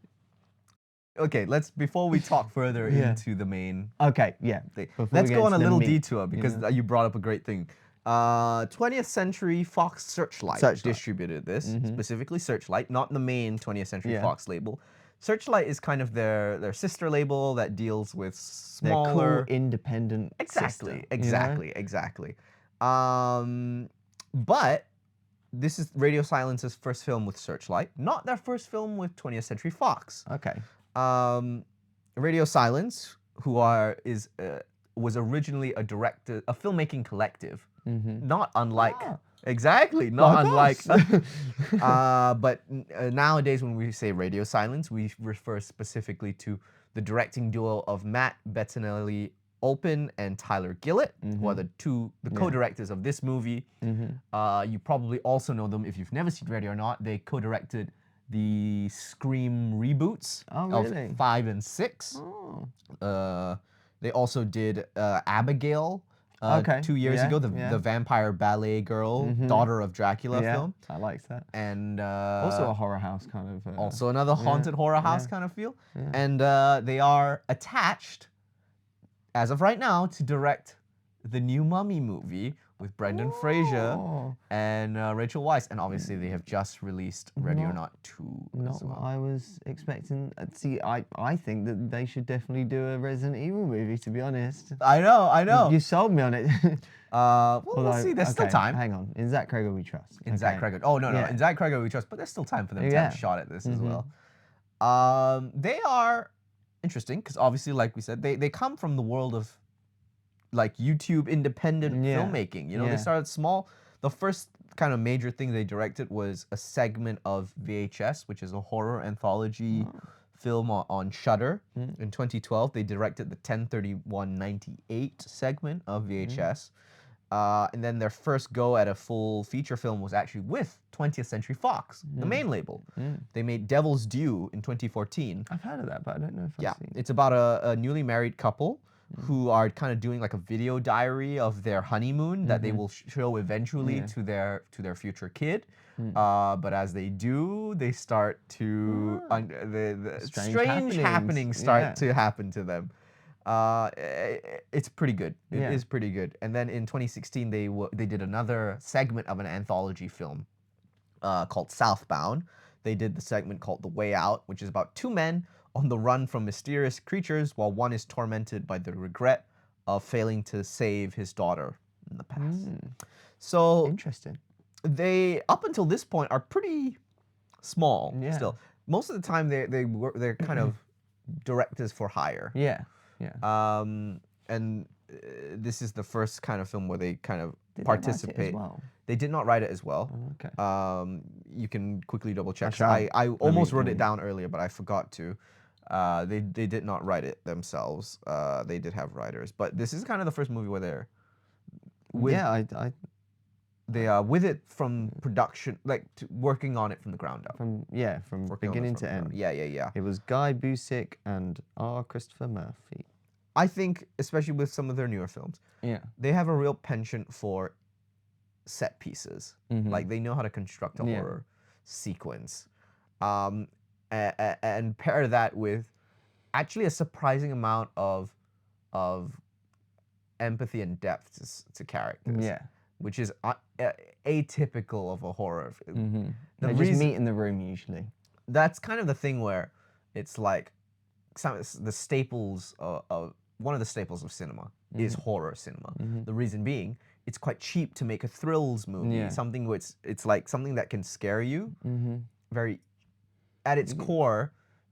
Okay, before we talk further into the main Okay, yeah. thing, Before let's we go get on a into the little meat, detour because you brought up a great thing. 20th Century Fox Searchlight distributed this, specifically Searchlight, not the main 20th Century Fox label. Searchlight is kind of their sister label that deals with smaller, their cool, independent sister, exactly. But this is Radio Silence's first film with Searchlight, not their first film with 20th Century Fox. Okay. Radio Silence, was originally a filmmaking collective, not unlike. Exactly, not unlike. But nowadays, when we say Radio Silence, we refer specifically to the directing duo of Matt Bettinelli Olpin and Tyler Gillett, who are the co-directors of this movie. You probably also know them if you've never seen Radio or not. They co-directed the Scream reboots of 5 and 6. They also did Abigail. 2 years ago, the vampire ballet girl, daughter of Dracula film. I liked that. And also a horror house kind of. also another haunted horror house kind of feel. And they are attached, as of right now, to direct the new Mummy movie with Brendan Fraser and Rachel Weisz. And obviously they have just released Ready or Not 2 as well. What I was expecting. See, I think that they should definitely do a Resident Evil movie, to be honest. I know. You sold me on it. We'll see. There's still time. Hang on. In Zach Cregger we trust. In Zach Cregger. Oh, no. In Zach Cregger we trust, but there's still time for them to have a shot at this as well. They are interesting because obviously, like we said, they come from the world of like YouTube independent filmmaking. You know, they started small. The first kind of major thing they directed was a segment of VHS, which is a horror anthology film on Shudder. In 2012, they directed the 10/31/98 segment of VHS. And then their first go at a full feature film was actually with 20th Century Fox, the main label. They made Devil's Due in 2014. I've heard of that, but I don't know if I've seen it. It's about a newly married couple who are kind of doing like a video diary of their honeymoon that they will show eventually to their future kid. But as they do, they start to the strange happenings start to happen to them. It's pretty good. It is pretty good. And then in 2016, they did another segment of an anthology film called Southbound. They did the segment called The Way Out, which is about two men on the run from mysterious creatures while one is tormented by the regret of failing to save his daughter in the past. So interesting. They, up until this point, are pretty small still. Most of the time, they're kind of directors for hire. And this is the first kind of film where they kind of participate. They did not write it as well. You can quickly double check. I almost wrote it down earlier, but I forgot to. They did not write it themselves. They did have writers, but this is kind of the first movie where they're they are with it from production, like working on it from the ground up. From beginning to end. Yeah. It was Guy Busick and R. Christopher Murphy. I think, especially with some of their newer films, they have a real penchant for set pieces. Like they know how to construct a horror sequence, and pair that with actually a surprising amount of empathy and depth to characters. Which is atypical of a horror. They just meet in the room usually. That's kind of the thing where it's like the staples of one of the staples of cinema is horror cinema. The reason being, it's quite cheap to make a thrills movie. Something where it's like something that can scare you. Very, at its core,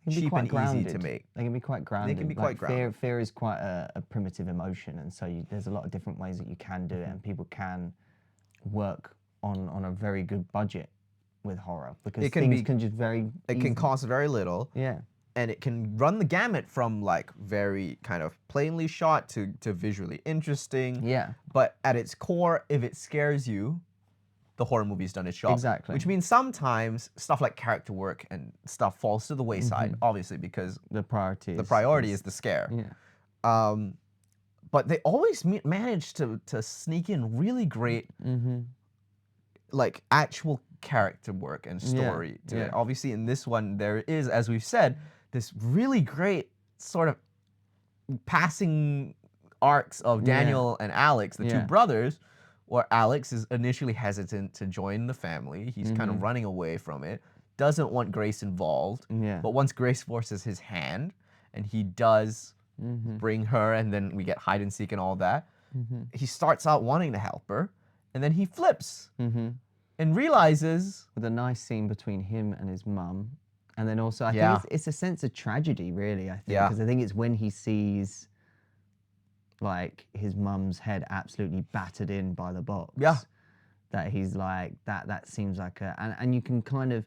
cheap and easy to make. They can be quite grounded. They can be quite grounded. Fear is quite a primitive emotion, and so there's a lot of different ways that you can do it, and people can work on a very good budget with horror because things can just very. It can cost very little. and it can run the gamut from like very kind of plainly shot to visually interesting. Yeah. But at its core, if it scares you, the horror movie's done its job. Exactly. Which means sometimes stuff like character work and stuff falls to the wayside, obviously, because The priority is the scare. Yeah. But they always manage to sneak in really great, like actual character work and story to it. Obviously, in this one, there is, as we've said, this really great sort of passing arcs of Daniel and Alex, the two brothers, where Alex is initially hesitant to join the family. He's kind of running away from it, doesn't want Grace involved. But once Grace forces his hand, and he does bring her, and then we get hide and seek and all that, he starts out wanting to help her, and then he flips and realizes... With a nice scene between him and his mum. And then also, I think it's a sense of tragedy, really, I think. Because I think it's when he sees, like, his mum's head absolutely battered in by the box. That he's like, that seems like a... And you can kind of...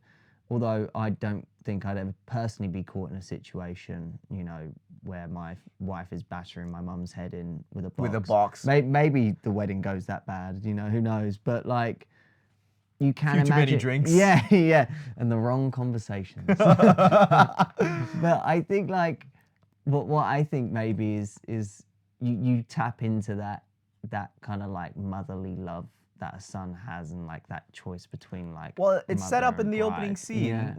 Although I don't think I'd ever personally be caught in a situation, you know, where my wife is battering my mum's head in with a box. With a box. Maybe the wedding goes that bad, you know, who knows? But, like... You can imagine. Too many drinks. Yeah, and the wrong conversations. But I think like, what I think maybe is you tap into that kind of like motherly love that a son has, and like that choice between like. Well, it's set up in and the opening bride. scene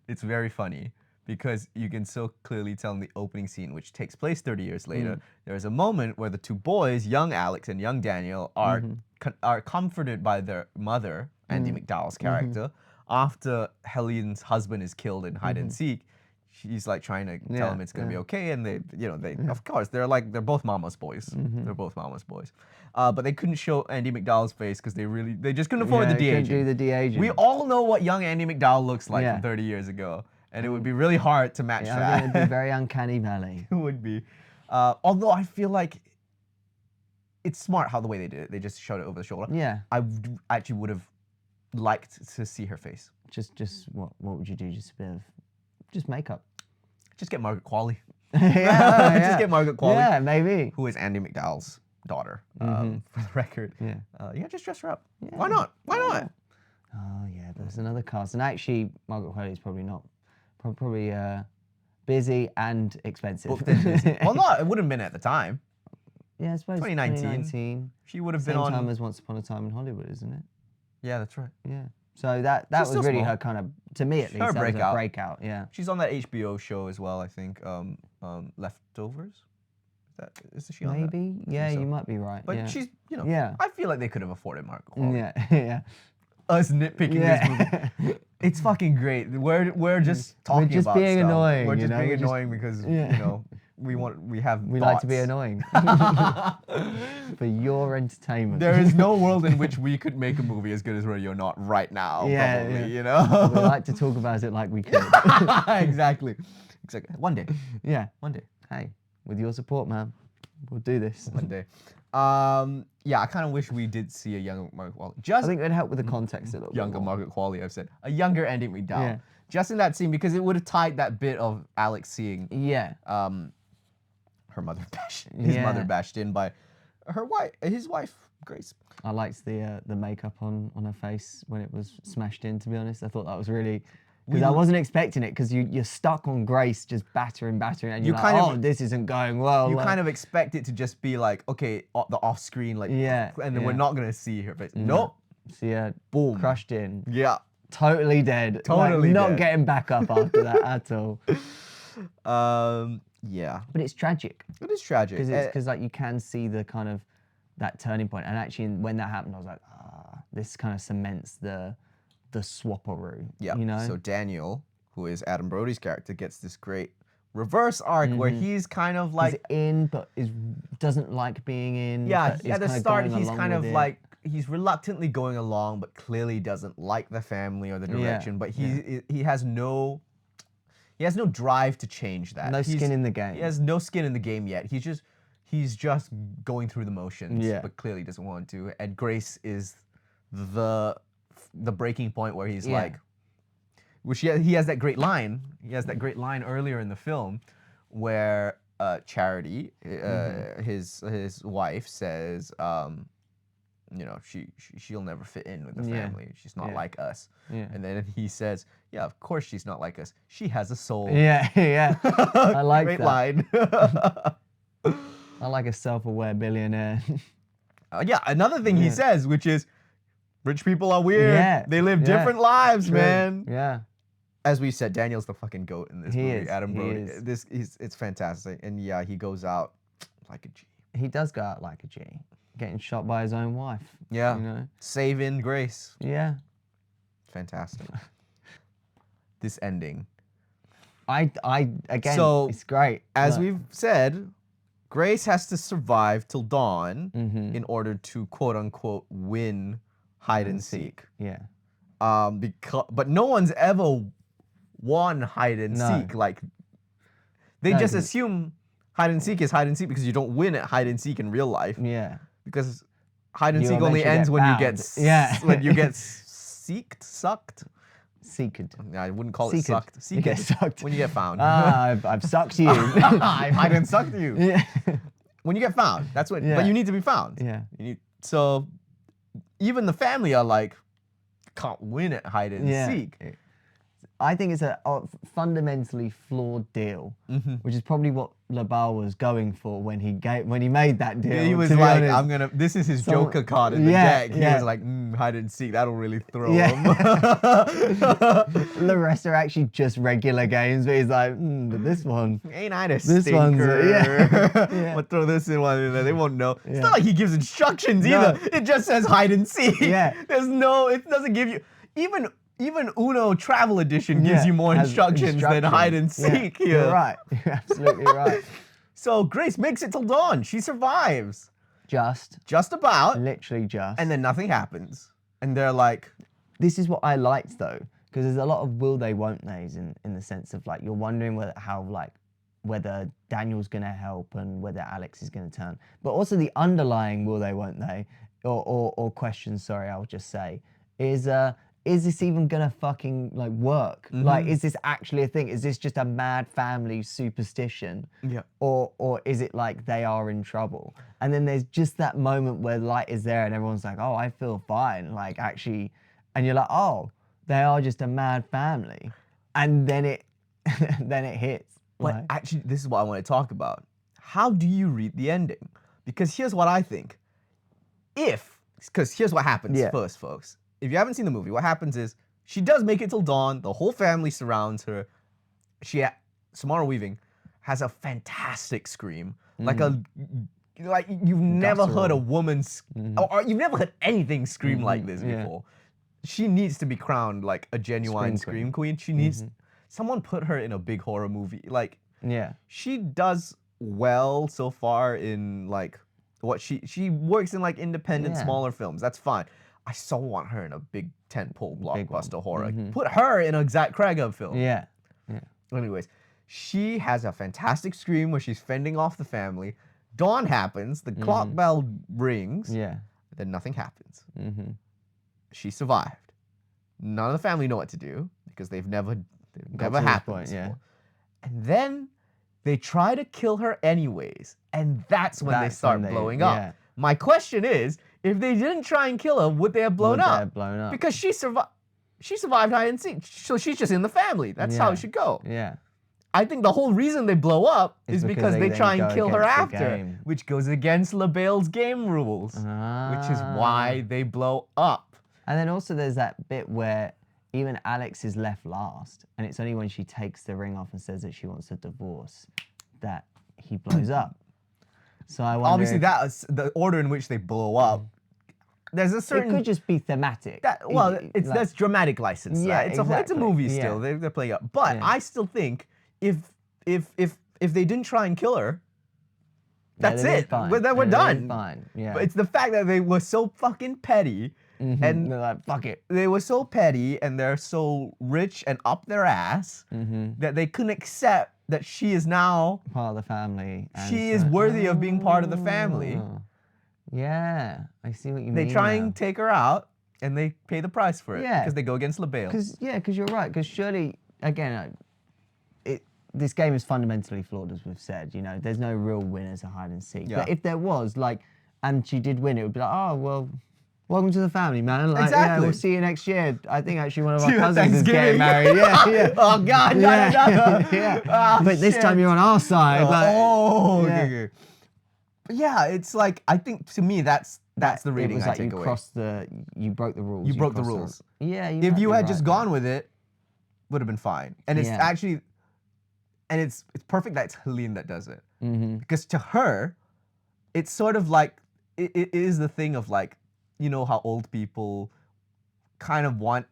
it's very funny because you can so clearly tell in the opening scene, which takes place 30 years later, there's a moment where the two boys, young Alex and young Daniel, are comforted by their mother, Andy McDowell's character, after Helene's husband is killed in hide and seek. She's like trying to tell him it's gonna be okay, and they, of course, they're both mama's boys. They're both mama's boys. But they couldn't show Andy McDowell's face because they just couldn't afford the de-aging. Couldn't do the de-aging. We all know what young Andy McDowell looks like from 30 years ago. And it would be really hard to match that. I think it'd be very uncanny valley. It would be. Although I feel like it's smart how the way they did it. They just showed it over the shoulder. Yeah. I actually would have liked to see her face. Just what would you do? Just makeup. Just get Margaret Qualley. Yeah. Just get Margaret Qualley. Yeah, maybe. Who is Andy McDowell's daughter, for the record. Yeah. Just dress her up. Yeah. Why not? Why not? Oh yeah, there's another cast, and actually Margaret Qualley is probably not. Probably busy and expensive. Well, no, it wouldn't have been at the time. Yeah, I suppose 2019. She would have been Same time as Once Upon a Time in Hollywood, isn't it? Yeah, that's right. Yeah. So that was really her kind of, to me at least, her that breakout. was a breakout. Yeah. She's on that HBO show as well, I think. Leftovers. Is she on that? Maybe. Yeah, so. you might be right. But she's, Yeah. I feel like they could have afforded Margaret Qualley. Yeah. Us nitpicking this movie. It's fucking great. We're just talking just about being stuff. annoying. We're just being annoying because we like to be annoying. For your entertainment. There is no world in which we could make a movie as good as Radio Not right now. Probably, you know. We like to talk about it like we could. Exactly. One day. Yeah. One day. Hey, with your support, man, we'll do this. One day. I kind of wish we did see a younger Margaret Qualley. I think it would help with the context a little younger bit more. Margaret Qualley, I've said. A younger Andy McDowell. Yeah. Just in that scene, because it would have tied that bit of Alex seeing her mother mother bashed in by his wife, Grace. I liked the makeup on her face when it was smashed in, to be honest. I thought that was really... Because I wasn't expecting it, because you're stuck on Grace just battering, and you're like, this isn't going well. You kind of expect it to just be like, okay, the off-screen, like, and then we're not going to see her face. Nope. See her boom. Crushed in. Yeah. Totally dead. Totally not dead. getting back up after that at all. Yeah. But it's tragic. It is tragic. Because like you can see the kind of that turning point. And actually when that happened, I was like, this kind of cements the swapperoo. Yeah. You know? So Daniel, who is Adam Brody's character, gets this great reverse arc where he's kind of like but doesn't like being in. Yeah, at the start he's kind of like he's reluctantly going along, but clearly doesn't like the family or the direction. But he has no drive to change that. No skin in the game. He has no skin in the game yet. He's just going through the motions, but clearly doesn't want to. And Grace is the breaking point where he's like, which he has that great line. He has that great line earlier in the film where Charity, his wife, says, you know, she'll never fit in with the family. She's not like us. Yeah. And then he says, yeah, of course she's not like us. She has a soul. Yeah, yeah. I like great that. line. I like a self-aware billionaire. Yeah, another thing he says, which is, rich people are weird. Yeah. They live different lives, True. man. Yeah. As we said, Daniel's the fucking goat in this movie. Is. Adam He Brody. is. It's fantastic. And yeah, he goes out like a G. He does go out like a G, getting shot by his own wife. Yeah. You know? Saving grace. Yeah. Fantastic. This ending. Again, So, it's great. As Look. we've said, Grace has to survive till dawn in order to quote unquote win hide and seek. Yeah. But no one's ever won hide and seek. Like they just assume hide and seek is hide and seek because you don't win at hide and seek in real life. Yeah. Because hide and You seek only eventually ends get when you found. get when you get sucked. Seeked. I wouldn't call it Seeked. sucked. You get sucked. When you get found. I've sucked you. I didn't suck you. Yeah. When you get found, that's what. Yeah. But you need to be found. Yeah. So even the family are like, can't win at hide and seek. I think it's a fundamentally flawed deal, which is probably what LaBelle was going for when he made that deal. He was to be like, honest. this is his Joker card in the deck. He was like, hide and seek, that'll really throw him. The rest are actually just regular games, but he's like, but this one. Ain't I the This stinker? one's We'll throw this in one in there. They won't know. It's Yeah. not like he gives instructions either. It just says hide and seek. Yeah. It doesn't give you, even Uno Travel Edition gives you more has instructions than hide and seek here. You're right. You're absolutely right. So Grace makes it till dawn. She survives. Just about. Literally just. And then nothing happens. And they're like, this is what I liked though, because there's a lot of will they, won't they's in the sense of like, you're wondering whether Daniel's gonna help and whether Alex is gonna turn. But also the underlying will they, won't they, or questions, sorry, I'll just say, is this even gonna fucking like work? Like, is this actually a thing? Is this just a mad family superstition? Yeah. Or is it like they are in trouble? And then there's just that moment where light is there and everyone's like, oh, I feel fine. Like actually, and you're like, oh, they are just a mad family. And then it hits. But Like, actually, this is what I want to talk about. How do you read the ending? Because here's what I think. Because here's what happens first, folks. If you haven't seen the movie, what happens is she does make it till dawn. The whole family surrounds her. Samara Weaving has a fantastic scream, like you've never heard a woman, or you've never heard anything scream like this before. She needs to be crowned like a genuine scream queen. She needs someone put her in a big horror movie. Like, she does well so far in like what she works in like independent smaller films. That's fine. I so want her in a big tentpole blockbuster horror. Put her in a Zach Cregger film. Yeah. Anyways, she has a fantastic scream where she's fending off the family. Dawn happens, the clock bell rings, then nothing happens. She survived. None of the family know what to do because they've never happened before. And then they try to kill her anyways, and that's when they start blowing up. My question is, if they didn't try and kill her, would they have blown up? Because she survived hide and seek, so she's just in the family. That's how it should go. Yeah. I think the whole reason they blow up is because they try and kill her against the after, game. which goes against LaBelle's game rules, which is why they blow up. And then also there's that bit where even Alex is left last, and it's only when she takes the ring off and says that she wants a divorce that he blows up. So I wonder Obviously, that's the order in which they blow up. There's a certain. It could just be thematic. That's dramatic license. Yeah, right? It's a movie still. Yeah. They're playing up. But I still think if they didn't try and kill her, that's it. We're done. Fine. Yeah. But it's the fact that they were so fucking petty. And they're like, fuck it. They were so petty and they're so rich and up their ass that they couldn't accept that she is now part of the family. She is worthy of being part of the family. Yeah, I see what you mean. They try and take her out, And they pay the price for it Yeah. because they go against LaBelle. Because you're right. Because surely, again, this game is fundamentally flawed, as we've said. You know, there's no real winners of hide and seek. Yeah. But if there was, like, and she did win, it would be like, oh well, welcome to the family, man. Like, Exactly. yeah, we'll see you next year. I think actually one of our See you at cousins is getting Thanksgiving. married. Yeah. Oh God, no, Yeah. no, no. Yeah. Ah, But this shit. time you're on our side. Like, oh, yeah. okay. But yeah, it's like, I think to me that's the reading it was I like take you away. crossed you broke the rules. You broke the crossed rules. Yeah. If might you be had right just there. gone with it, would have been fine. And it's Yeah. actually, and it's perfect that it's Helene that does it. Mm-hmm. Because to her, it's sort of like, it is the thing of like, you know how old people kind of want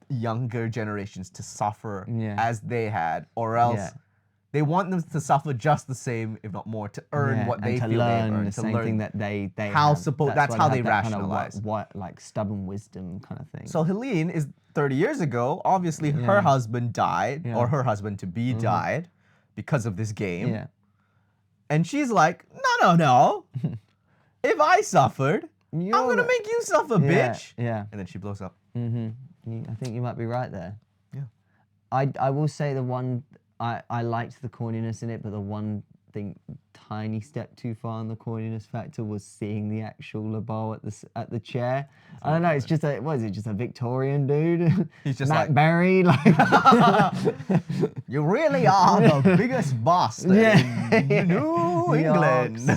younger generations to suffer Yeah. as they had, or else Yeah. they want them to suffer just the same, if not more, to earn Yeah, what and they to feel learn they've earned, the to same learn thing that they how have. that's why how have they that kind of rationalize. what like stubborn wisdom kind of thing. So Helene is 30 years ago. Obviously, her Yeah. husband died, Yeah. or her husband to be died, because of this game. yeah, And she's like, no. If I suffered, I'm You're gonna the- make you suffer, yeah, bitch. Yeah. And then she blows up. I think you might be right there. Yeah. I will say the one I liked the corniness in it, but the one thing tiny step too far on the corniness factor was seeing the actual LaBelle at the chair. I don't know. It's just just a Victorian dude? He's just Matt like- Berry, like. You really are the biggest bastard Yeah. in New New York England.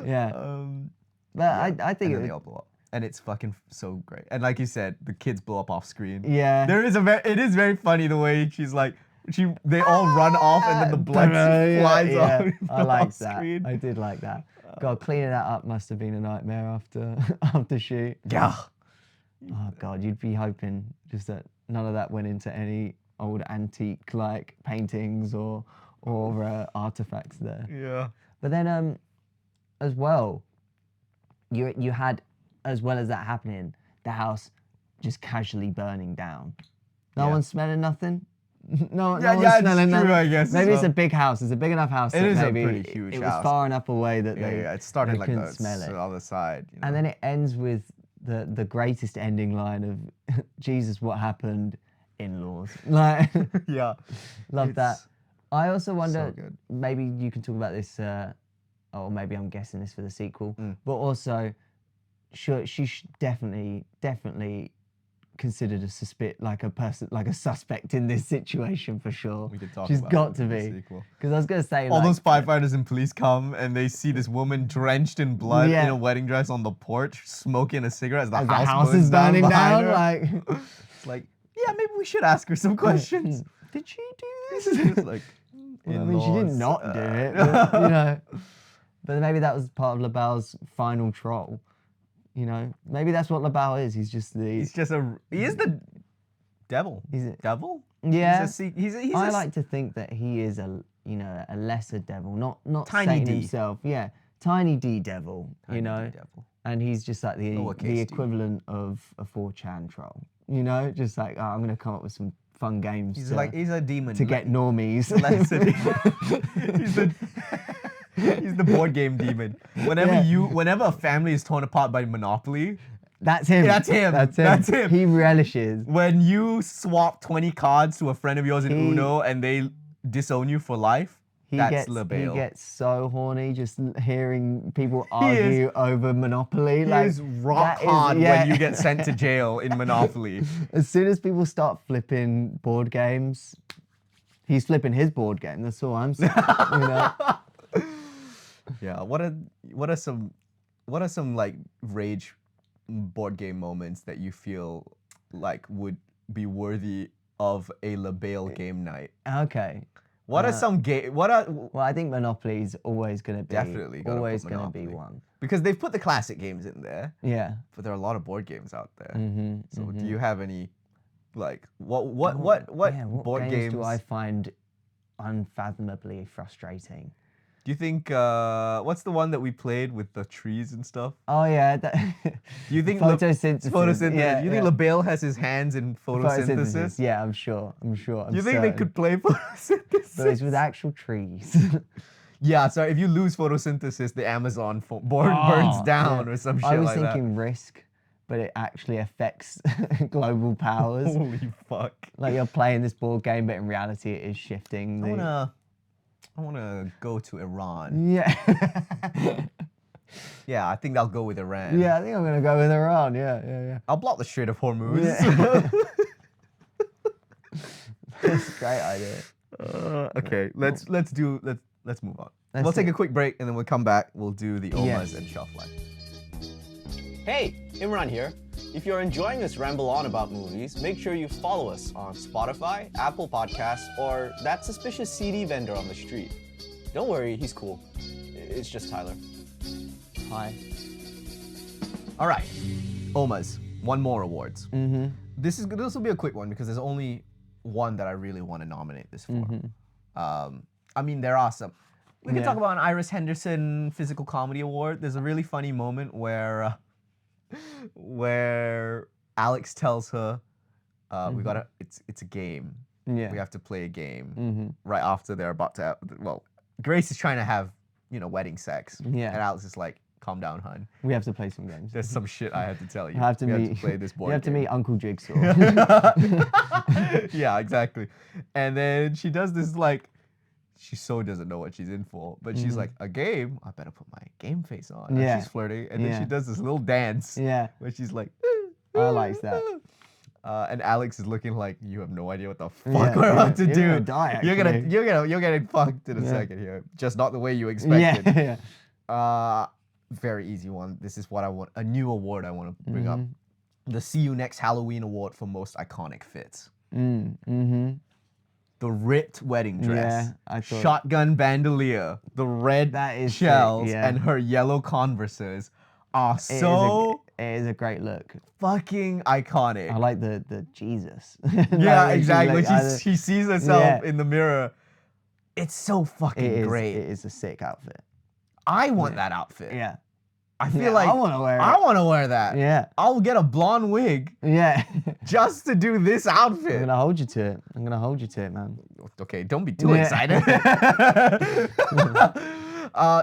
Yeah. But I think and then they all blow up. And it's fucking so great. And like you said, the kids blow up off screen. Yeah. It is very funny the way she's like, they all run off and then the blood flies yeah. off. I like off that. screen. I did like that. God, cleaning that up must have been a nightmare after shoot. Yeah. Oh God, you'd be hoping just that none of that went into any old antique like paintings or artifacts there. Yeah. But then as well, you had, as well as that happening, the house just casually burning down. No Yeah. one's smelling nothing. No, Yeah, no yeah, one's it's smelling true, nothing. I guess, Maybe as it's a well. big house. It's a big enough house. It that is a maybe pretty huge it was house. far enough away that Yeah, they it started they like couldn't the smell it. other side. You know? And then it ends with the greatest ending line of Jesus, what happened? In-laws. Like, yeah. love that. It's I also wonder, good. maybe you can talk about this, or maybe I'm guessing this for the sequel, Mm. but also, she definitely considered a suspect in this situation for sure. We could talk She's about got it to in the be. sequel. Because I was gonna say, All like, those firefighters and police come and they see this woman drenched in blood Yeah. in a wedding dress on the porch, smoking a cigarette as the as house, the house is burning behind down, her. like, It's like, yeah, maybe we should ask her some questions. did she do this? It's like, I mean, she did in-laws, not do it, but, you know. But maybe that was part of LaBelle's final troll. You know, maybe that's what LaBelle is. He's just he is the devil. He's a- devil? Yeah. He's I a like to think that he is a lesser devil, not Tiny Satan D. himself. Yeah, tiny D devil. Tiny you know, D devil. and he's just like the Lowercase d. equivalent of a 4chan troll. You know, just like, oh, I'm gonna come up with some fun games. He's to, he's a demon. to get normies. He's the board game demon. Whenever a family is torn apart by Monopoly, That's him. That's him. That's him. That's him. He relishes. when you swap 20 cards to a friend of yours in He- Uno and they disown you for life, that's He LaBelle. gets so horny just hearing people is- argue over Monopoly. He like is rock that is- hard yeah. when you get sent to jail in Monopoly. As soon as people start flipping board games, he's flipping his board game. That's all I'm saying. You know? Yeah. What are some like rage board game moments that you feel like would be worthy of a LaBelle game night? Okay. What are some Well, I think Monopoly's always going to be Definitely gotta put always going to be Monopoly. one. because they've put the classic games in there, Yeah. but there are a lot of board games out there. Mm-hmm, So do you have any like what board games do I find unfathomably frustrating? do you think what's the one that we played with the trees and stuff? Oh yeah, Do you think photosynthesis. photosynthesis? Yeah, you think yeah. LaBelle has his hands in photosynthesis? Yeah, I'm sure. Do you think they could play photosynthesis? But it's with actual trees. Yeah, so if you lose photosynthesis, the Amazon burns down or some shit I was like that. thinking Risk, but it actually affects global powers. Holy fuck. Like you're playing this board game, but in reality it is shifting I wanna go to Iran. Yeah. Yeah, I think I'll go with Iran. Yeah, I think I'm gonna go with Iran. Yeah. I'll block the Strait of Hormuz. Yeah. That's a great idea. Okay, let's move on. Let's We'll take do a quick break and then we'll come back. We'll do the Omas and shelf life. Hey, Imran here. If you're enjoying this ramble on about movies, make sure you follow us on Spotify, Apple Podcasts, or that suspicious CD vendor on the street. Don't worry, he's cool. It's just Tyler. Hi. All right, Omas, one more awards. Mm-hmm. This will be a quick one because there's only one that I really want to nominate this for. I mean, there are some. We can talk about an Iris Henderson Physical Comedy Award. There's a really funny moment where Alex tells her, "We gotta. It's a game. Yeah. We have to play a game." Right after they're about to. Grace is trying to have wedding sex. Yeah. And Alex is like, "Calm down, hun. We have to play some games. There's some shit I have to tell you. I have to we meet. have to play this board You have to game." meet Uncle Jigsaw. Yeah, exactly. And then she does this like, she so doesn't know what she's in for, but she's like, "A game? I better put my game face on." And Yeah. she's flirting, and then Yeah. she does this little dance Yeah. where she's like, I like that. and Alex is looking like, "You have no idea what the fuck Yeah, we're about to you're do. gonna die, You're getting fucked in a Yeah. second here. Just not the way you expected." Yeah. Very easy one. This is what I want. A new award I want to bring up. The See You Next Halloween Award for most iconic fits. The ripped wedding dress, Yeah, I thought- shotgun bandolier, the red That is sick, shells, yeah. and her yellow Converses are It so is a great look. fucking iconic. I like the Jesus. Yeah, exactly. She sees herself Yeah. in the mirror. It's so fucking great. It is a sick outfit. I want that outfit. Yeah. I feel Yeah, like I wanna wear it. I want to wear that. Yeah. I'll get a blonde wig Yeah. just to do this I'm outfit. gonna hold you to it. I'm gonna hold you to it, man. Okay, don't be too Yeah. excited.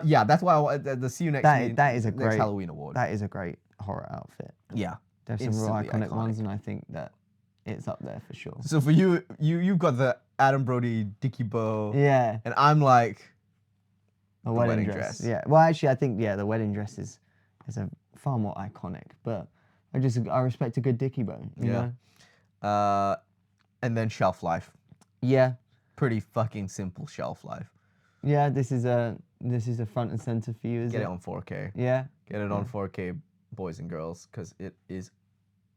Yeah, that's why I want the See You Next That is a next great Halloween award. That is a great horror outfit. Yeah. There's some real Instantly iconic ones, and I think that it's up there for sure. So for you've got the Adam Brody Dickie Bow, Yeah. and I'm like The wedding wedding dress. dress. Yeah. Well, actually, I think the wedding dress is a far more iconic. But I respect a good Dickie bow. You know? And then shelf life. Yeah. Pretty fucking simple shelf life. Yeah. This is a front and center for you, is Get it? it on 4K. Yeah. Get it on 4K, boys and girls, because it is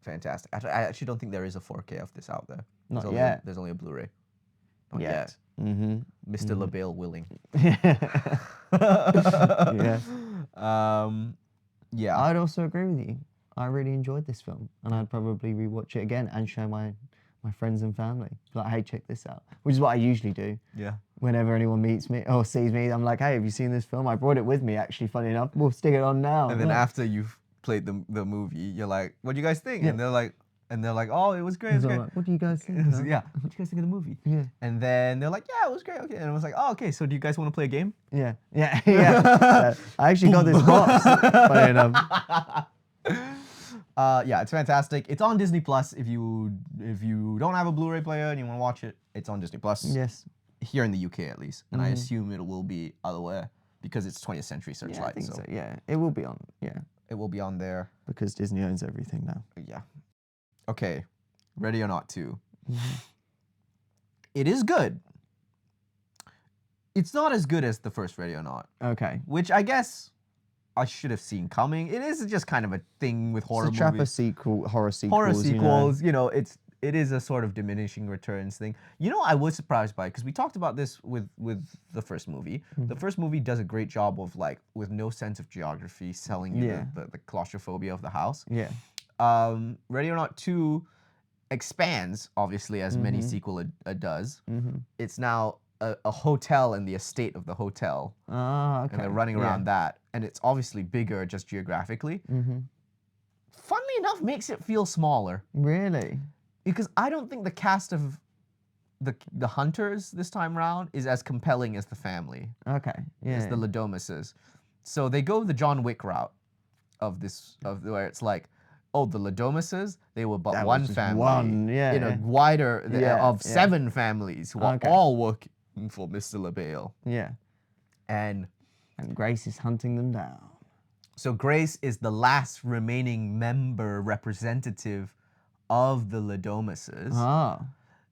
fantastic. I actually don't think there is a 4K of this out there. Not There's only yet. There's only a Blu-ray. Not Yet. yet. Mm-hmm. Mr. LaBelle willing. Yeah. Yeah. I'd also agree with you. I really enjoyed this film, and I'd probably rewatch it again and show my friends and family. Like, hey, check this out. Which is what I usually do. Yeah. Whenever anyone meets me or sees me, I'm like, hey, have you seen this film? I brought it with me, actually, funny enough. We'll stick it on now. And then Look. after you've played the movie, you're like, "What do you guys think?" Yeah. And they're like, "Oh, it was great. It was So I'm great." like, what do you guys think? man? Yeah. What do you guys think of the movie? Yeah. And then they're like, "Yeah, it was great." Okay. And I was like, "Oh, okay. So do you guys want to play a game?" Yeah. Yeah. Yeah. I actually got this box. Funny enough. Yeah, it's fantastic. It's on Disney Plus. If you don't have a Blu-ray player and you want to watch it, it's on Disney Plus. Yes. Here in the UK at least, and I assume it will be otherwhere because it's 20th Century Yeah, I Searchlight. think so so. Yeah. It will be on. Yeah. it will be on there. Because Disney owns everything now. Yeah. Okay. Ready or Not 2. It is good. It's not as good as the first Ready or Not, Okay. which I guess I should have seen coming. It is just kind of a thing with horror It's a trap movies. of sequel, horror sequels. Horror you know. sequels, it is a sort of diminishing returns thing. I was surprised by, because we talked about this with the first movie. The first movie does a great job of, like, with no sense of geography, selling you Yeah. the claustrophobia of the house. Yeah. Ready or Not 2 expands, obviously, as many sequel does. It's now a hotel and the estate of the hotel, Ah, okay. and they're running around that, and it's obviously bigger just geographically. Funnily enough, makes it feel smaller. Really? Because I don't think the cast of the hunters this time round is as compelling as the family, Okay. Yeah. as the Ladomises. So they go the John Wick route of where it's like, oh, the Ladomises, they were but That was one just family one, yeah. in a wider of Yeah. 7 families who are Okay. all working for Mr. LaBelle. Yeah. And And Grace is hunting them down. so Grace is the last remaining member representative of the Ladomises. Ah.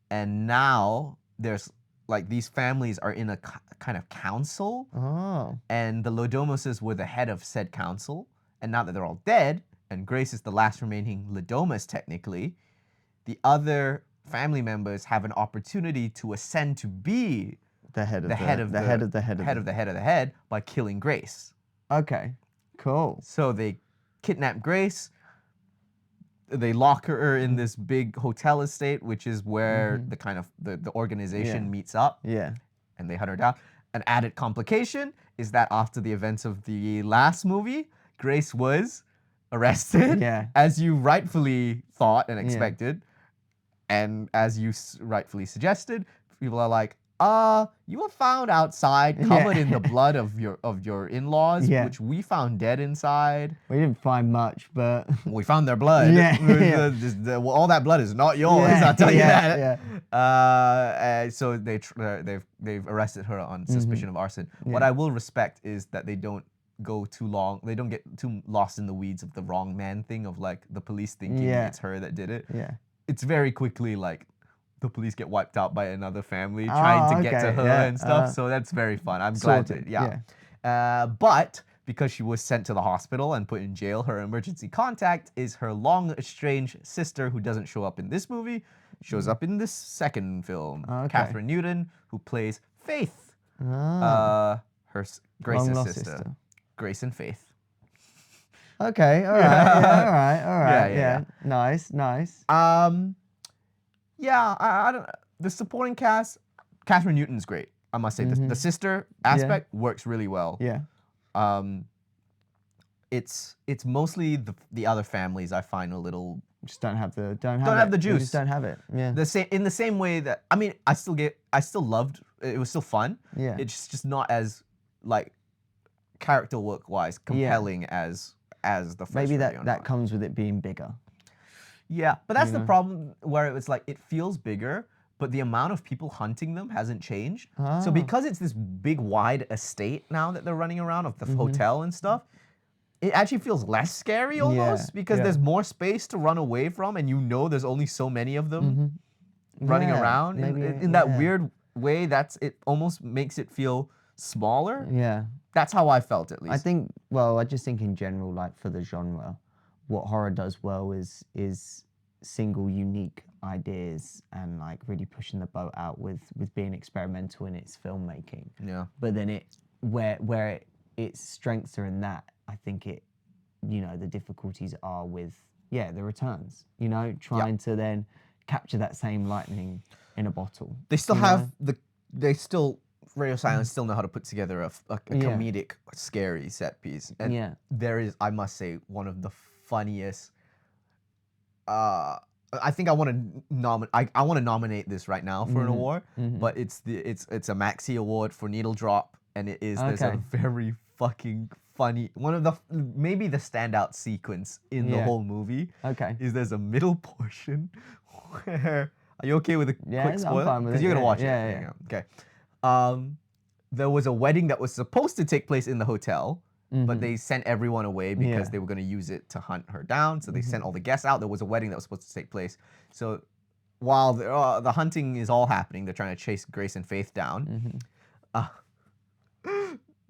And now there's like these families are in a kind of council, Oh. and the Ladomises were the head of said council. And now that they're all dead, and Grace is the last remaining Ladomis technically, the other family members have an opportunity to ascend to be The head of the head of the head of the head of head of the head of the head by killing Grace. Okay. Cool. So they kidnap Grace. They lock her in this big hotel estate, which is where the kind of the organization meets up, Yeah. and they hunt her down. An added complication is that after the events of the last movie, Grace was arrested, Yeah. as you rightfully thought and expected, and as you rightfully suggested. People are like, you were found outside, covered in the blood of your in-laws, Yeah. which we found dead inside. We didn't find much, but We found their blood. Yeah, yeah. All that blood is not yours. Yeah, I'll tell you yeah, that. So they've arrested her on suspicion of arson. What Yeah. I will respect is that they don't go too long. They don't get too lost in the weeds of the wrong man thing of like the police thinking Yeah. it's her that did it. yeah. It's very quickly like the police get wiped out by another family trying to get to okay, her yeah, and stuff. So that's very fun. I'm glad to, Sorted, But because she was sent to the hospital and put in jail, her emergency contact is her long estranged sister who doesn't show up in this movie, shows up in this second film. Okay. Kathryn Newton, who plays Faith, Grace's Long-lost sister. Grace and Faith. Okay. All right. Yeah, all right. All right. Yeah, yeah, Nice. Nice. Yeah, I don't. The supporting cast, Kathryn Newton's great. I must say, the sister aspect works really well. Yeah. It's mostly the other families I find a little Just don't have the the They juice. just don't have it. Yeah. in the same way that I mean I still loved it was still fun. Yeah. It's just not as like character work wise compelling as the first. Maybe movie on that mine. comes with it being bigger. Yeah, but that's the problem where it was like it feels bigger, but the amount of people hunting them hasn't changed. So because it's this big wide estate now that they're running around of the hotel and stuff, it actually feels less scary almost because there's more space to run away from, and you know there's only so many of them running Yeah, around maybe, in that yeah. weird way. It almost makes it feel smaller. Yeah. That's how I felt at least. I just think in general, like for the genre, what horror does well is single unique ideas and like really pushing the boat out with being experimental in its filmmaking. Yeah. But then where its strengths are in that, I think the difficulties are with the returns. Trying to then capture that same lightning in a bottle. They still have Radio Silence still know how to put together a comedic, scary set piece. And there is, I must say, one of the funniest. I think I want to nominate this right now for an award, but it's a Maxi Award for Needle Drop, and it is there's a very fucking funny maybe the standout sequence in the whole movie. Okay. Is there's a middle portion where are you okay with a quick I'm spoiler? fine with Because it, you're gonna yeah, watch yeah, it. yeah. Okay. There was a wedding that was supposed to take place in the hotel, but they sent everyone away because they were going to use it to hunt her down. So they sent all the guests out. There was a wedding that was supposed to take place. So while the hunting is all happening, they're trying to chase Grace and Faith down.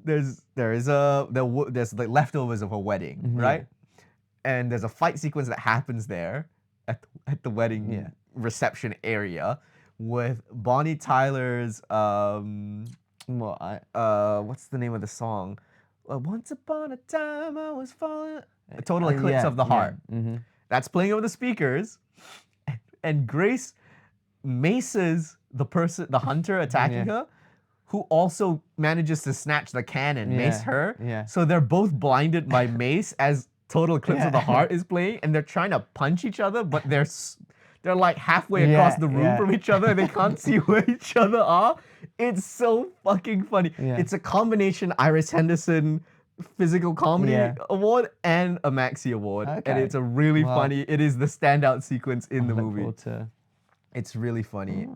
There's the leftovers of a wedding, right? And there's a fight sequence that happens there at the wedding reception area with Bonnie Tyler's what's the name of the song? Once upon a time I was falling. A total eclipse of the heart. That's playing over the speakers, and Grace maces the hunter attacking her, who also manages to snatch the can and mace her. Yeah. So they're both blinded by mace as Total Eclipse of the Heart is playing, and they're trying to punch each other, but they're like halfway across the room from each other. They can't see where each other are. It's so fucking funny. Yeah. It's a combination Iris Henderson Physical Comedy Award and a Maxi Award. And Okay. it's a really funny, it is the standout sequence in the Look movie. forward to It's really funny.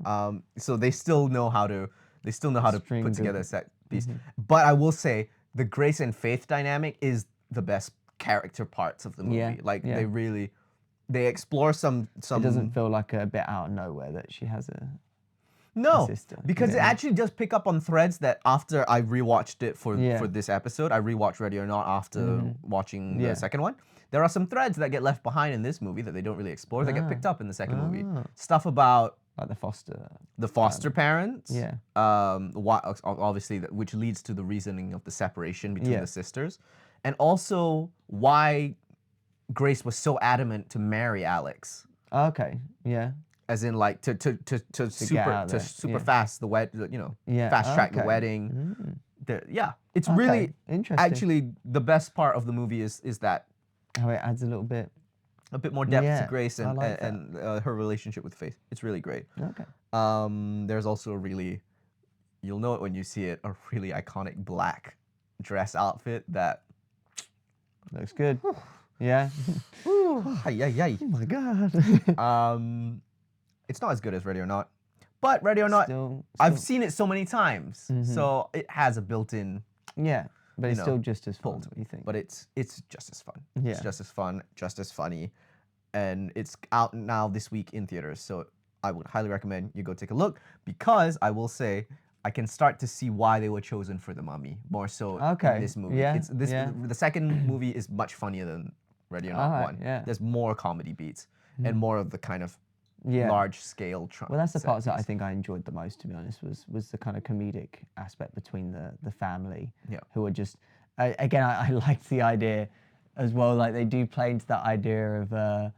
So they still know how to String put good. together a set piece. But I will say the Grace and Faith dynamic is the best character parts of the movie. Yeah, Like yeah. they explore some It doesn't feel like a bit out of nowhere that she has a No, sister, because it yeah. actually does pick up on threads that after I rewatched it for Yeah. this episode, I rewatched Ready or Not after watching Yeah. the second one. There are some threads that get left behind in this movie that they don't really explore that get picked up in the second movie. Stuff about like the foster. the foster parents. Yeah. Why, obviously, which leads to the reasoning of the separation between Yeah. the sisters, and also why Grace was so adamant to marry Alex. Okay. Yeah. As in, like to super out there, yeah. fast the fast track the okay. wedding. It's Okay, really interesting. actually the best part of the movie is that How it adds a little bit. a bit more depth Yeah, to Grace I and like that. and her relationship with Faith. It's really great. Okay. There's also a really, you'll know it when you see it, a really iconic black dress outfit that. Looks good. Yeah. Ay. Oh my god. It's not as good as Ready or Not, but Ready or Not, Still- I've seen it so many times, so it has a built-in Yeah. But it's know, still just as fun, pulled. you think? But it's just as fun. Yeah. It's just as fun, just as funny, and it's out now this week in theaters. So I would highly recommend you go take a look, because I will say I can start to see why they were chosen for The Mummy more so Okay, in this movie. yeah, It's this yeah. the second movie is much funnier than Ready or Not Alright, one. yeah. There's more comedy beats and more of the kind of Yeah. large scale. Well, that's the set parts that I piece. think I enjoyed the most, to be honest, was the kind of comedic aspect between the family, Yeah. who are just, again, I liked the idea as well, like they do play into that idea of,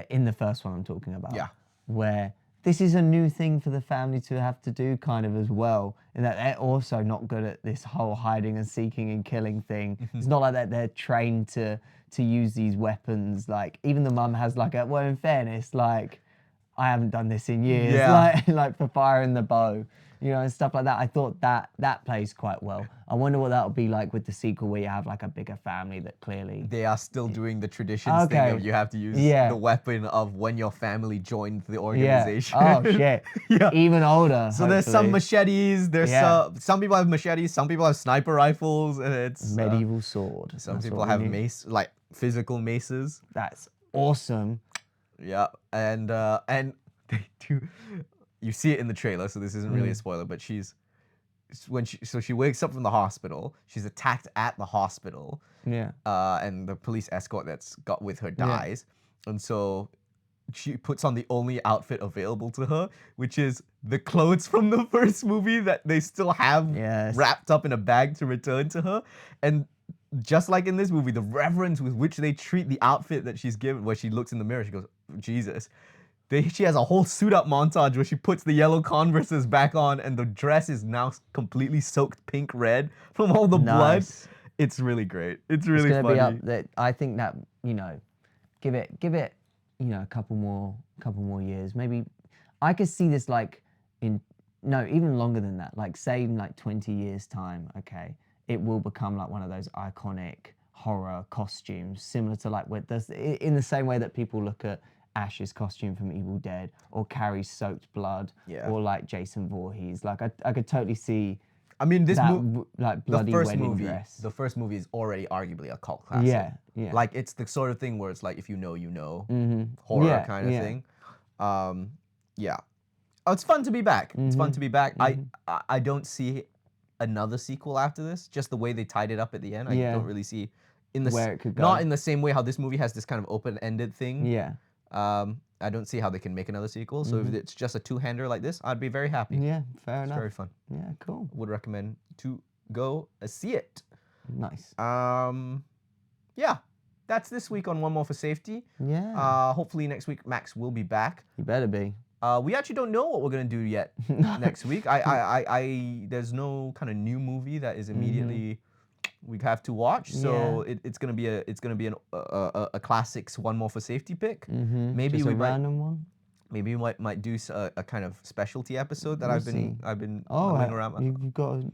in the first one I'm talking about, Yeah. where this is a new thing for the family to have to do kind of as well, in that they're also not good at this whole hiding and seeking and killing thing. It's not like that they're trained to use these weapons. Like even the mum has like well, in fairness, like I haven't done this in years, Yeah. like for firing the bow, you know, and stuff like that. I thought that plays quite well. I wonder what that'll be like with the sequel, where you have like a bigger family that clearly. They are still doing the traditions thing Okay. of you have to use Yeah. the weapon of when your family joined the Yeah. organization. Oh shit. Yeah. Even older. So there's some hopefully. machetes. There's Yeah. some people have machetes. Some people have sniper rifles, and it's medieval sword. some That's people what we have need. mace, like physical maces. That's awesome. Yeah, and they do. You see it in the trailer, so this isn't really a spoiler. But she wakes up from the hospital. She's attacked at the hospital. Yeah. And the police escort that's got with her dies, and so she puts on the only outfit available to her, which is the clothes from the first movie that they still have Yes. wrapped up in a bag to return to her. And just like in this movie, the reverence with which they treat the outfit that she's given, where she looks in the mirror, she goes, Jesus. She has a whole suit up montage where she puts the yellow Converses back on, and the dress is now completely soaked pink red from all the blood. Nice. It's really great. It's really It's gonna funny. be up that. I think that, you know, give it, you know, a couple more years. Maybe I could see this like even longer than that. Like say in like 20 years time, okay, it will become like one of those iconic horror costumes, similar to like in the same way that people look at Ash's costume from Evil Dead, or Carrie's soaked blood, Yeah. or like Jason Voorhees. Like I could totally see I mean, this that movie, like the bloody first wedding movie, dress. the first movie is already arguably a cult classic. Yeah, yeah. Like it's the sort of thing where it's like if you know, you know, Mm-hmm. horror Yeah, kind of yeah. thing. Yeah. Oh, it's fun to be back. It's fun to be back. I don't see another sequel after this. Just the way they tied it up at the end, I Yeah. don't really see in the Where it could go. not in the same way how this movie has this kind of open-ended thing. Yeah. I don't see how they can make another sequel. So if it's just a two-hander like this, I'd be very happy. Yeah, fair It's enough. very fun. Yeah, cool. Would recommend to go see it. Nice. Yeah, that's this week on One More for Safety. Yeah. Hopefully next week Max will be back. You better be. We actually don't know what we're gonna do yet next week. There's no kind of new movie that is immediately we have to watch. So it's gonna be a classics One More for Safety pick. Maybe Just we a might. random one. Maybe we might do a kind of specialty episode that We'll I've been Oh, mulling around.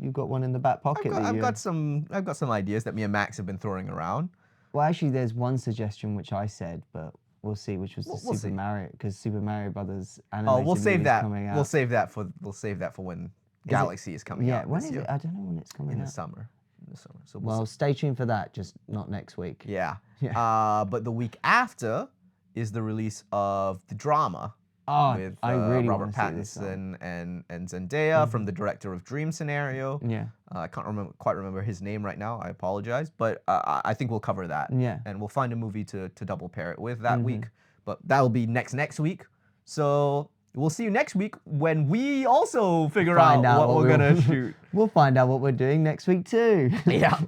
you've got one in the back pocket. I've got some ideas that me and Max have been throwing around. Well, actually, there's one suggestion which I said, but we'll see, which was We'll see. Super Mario, because Super Mario Brothers animated Oh, we'll save movie's that. coming out. We'll save that for when Galaxy is coming Yeah, out when this is year. it? I don't know when it's coming In out. the summer. So Well, stay tuned for that, just not next week. yeah. Yeah. But the week after is the release of the drama Oh, with I really Robert want to see this Pattinson and Zendaya from the director of Dream Scenario. Yeah. I can't quite remember his name right now. I apologize, but I think we'll cover that. Yeah. And we'll find a movie to double pair it with that week. But that'll be next week. So we'll see you next week when we also figure out what we're gonna shoot. We'll find out what we're doing next week too. Yeah.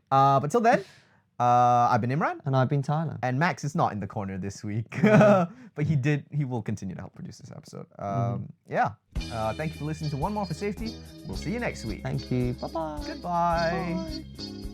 But till then, I've been Imran. And I've been Tyler. And Max is not in the corner this week, but he will continue to help produce this episode. Yeah. Thank you for listening to One More for Safety. We'll see you next week. Thank you. Bye-bye. Goodbye. Bye.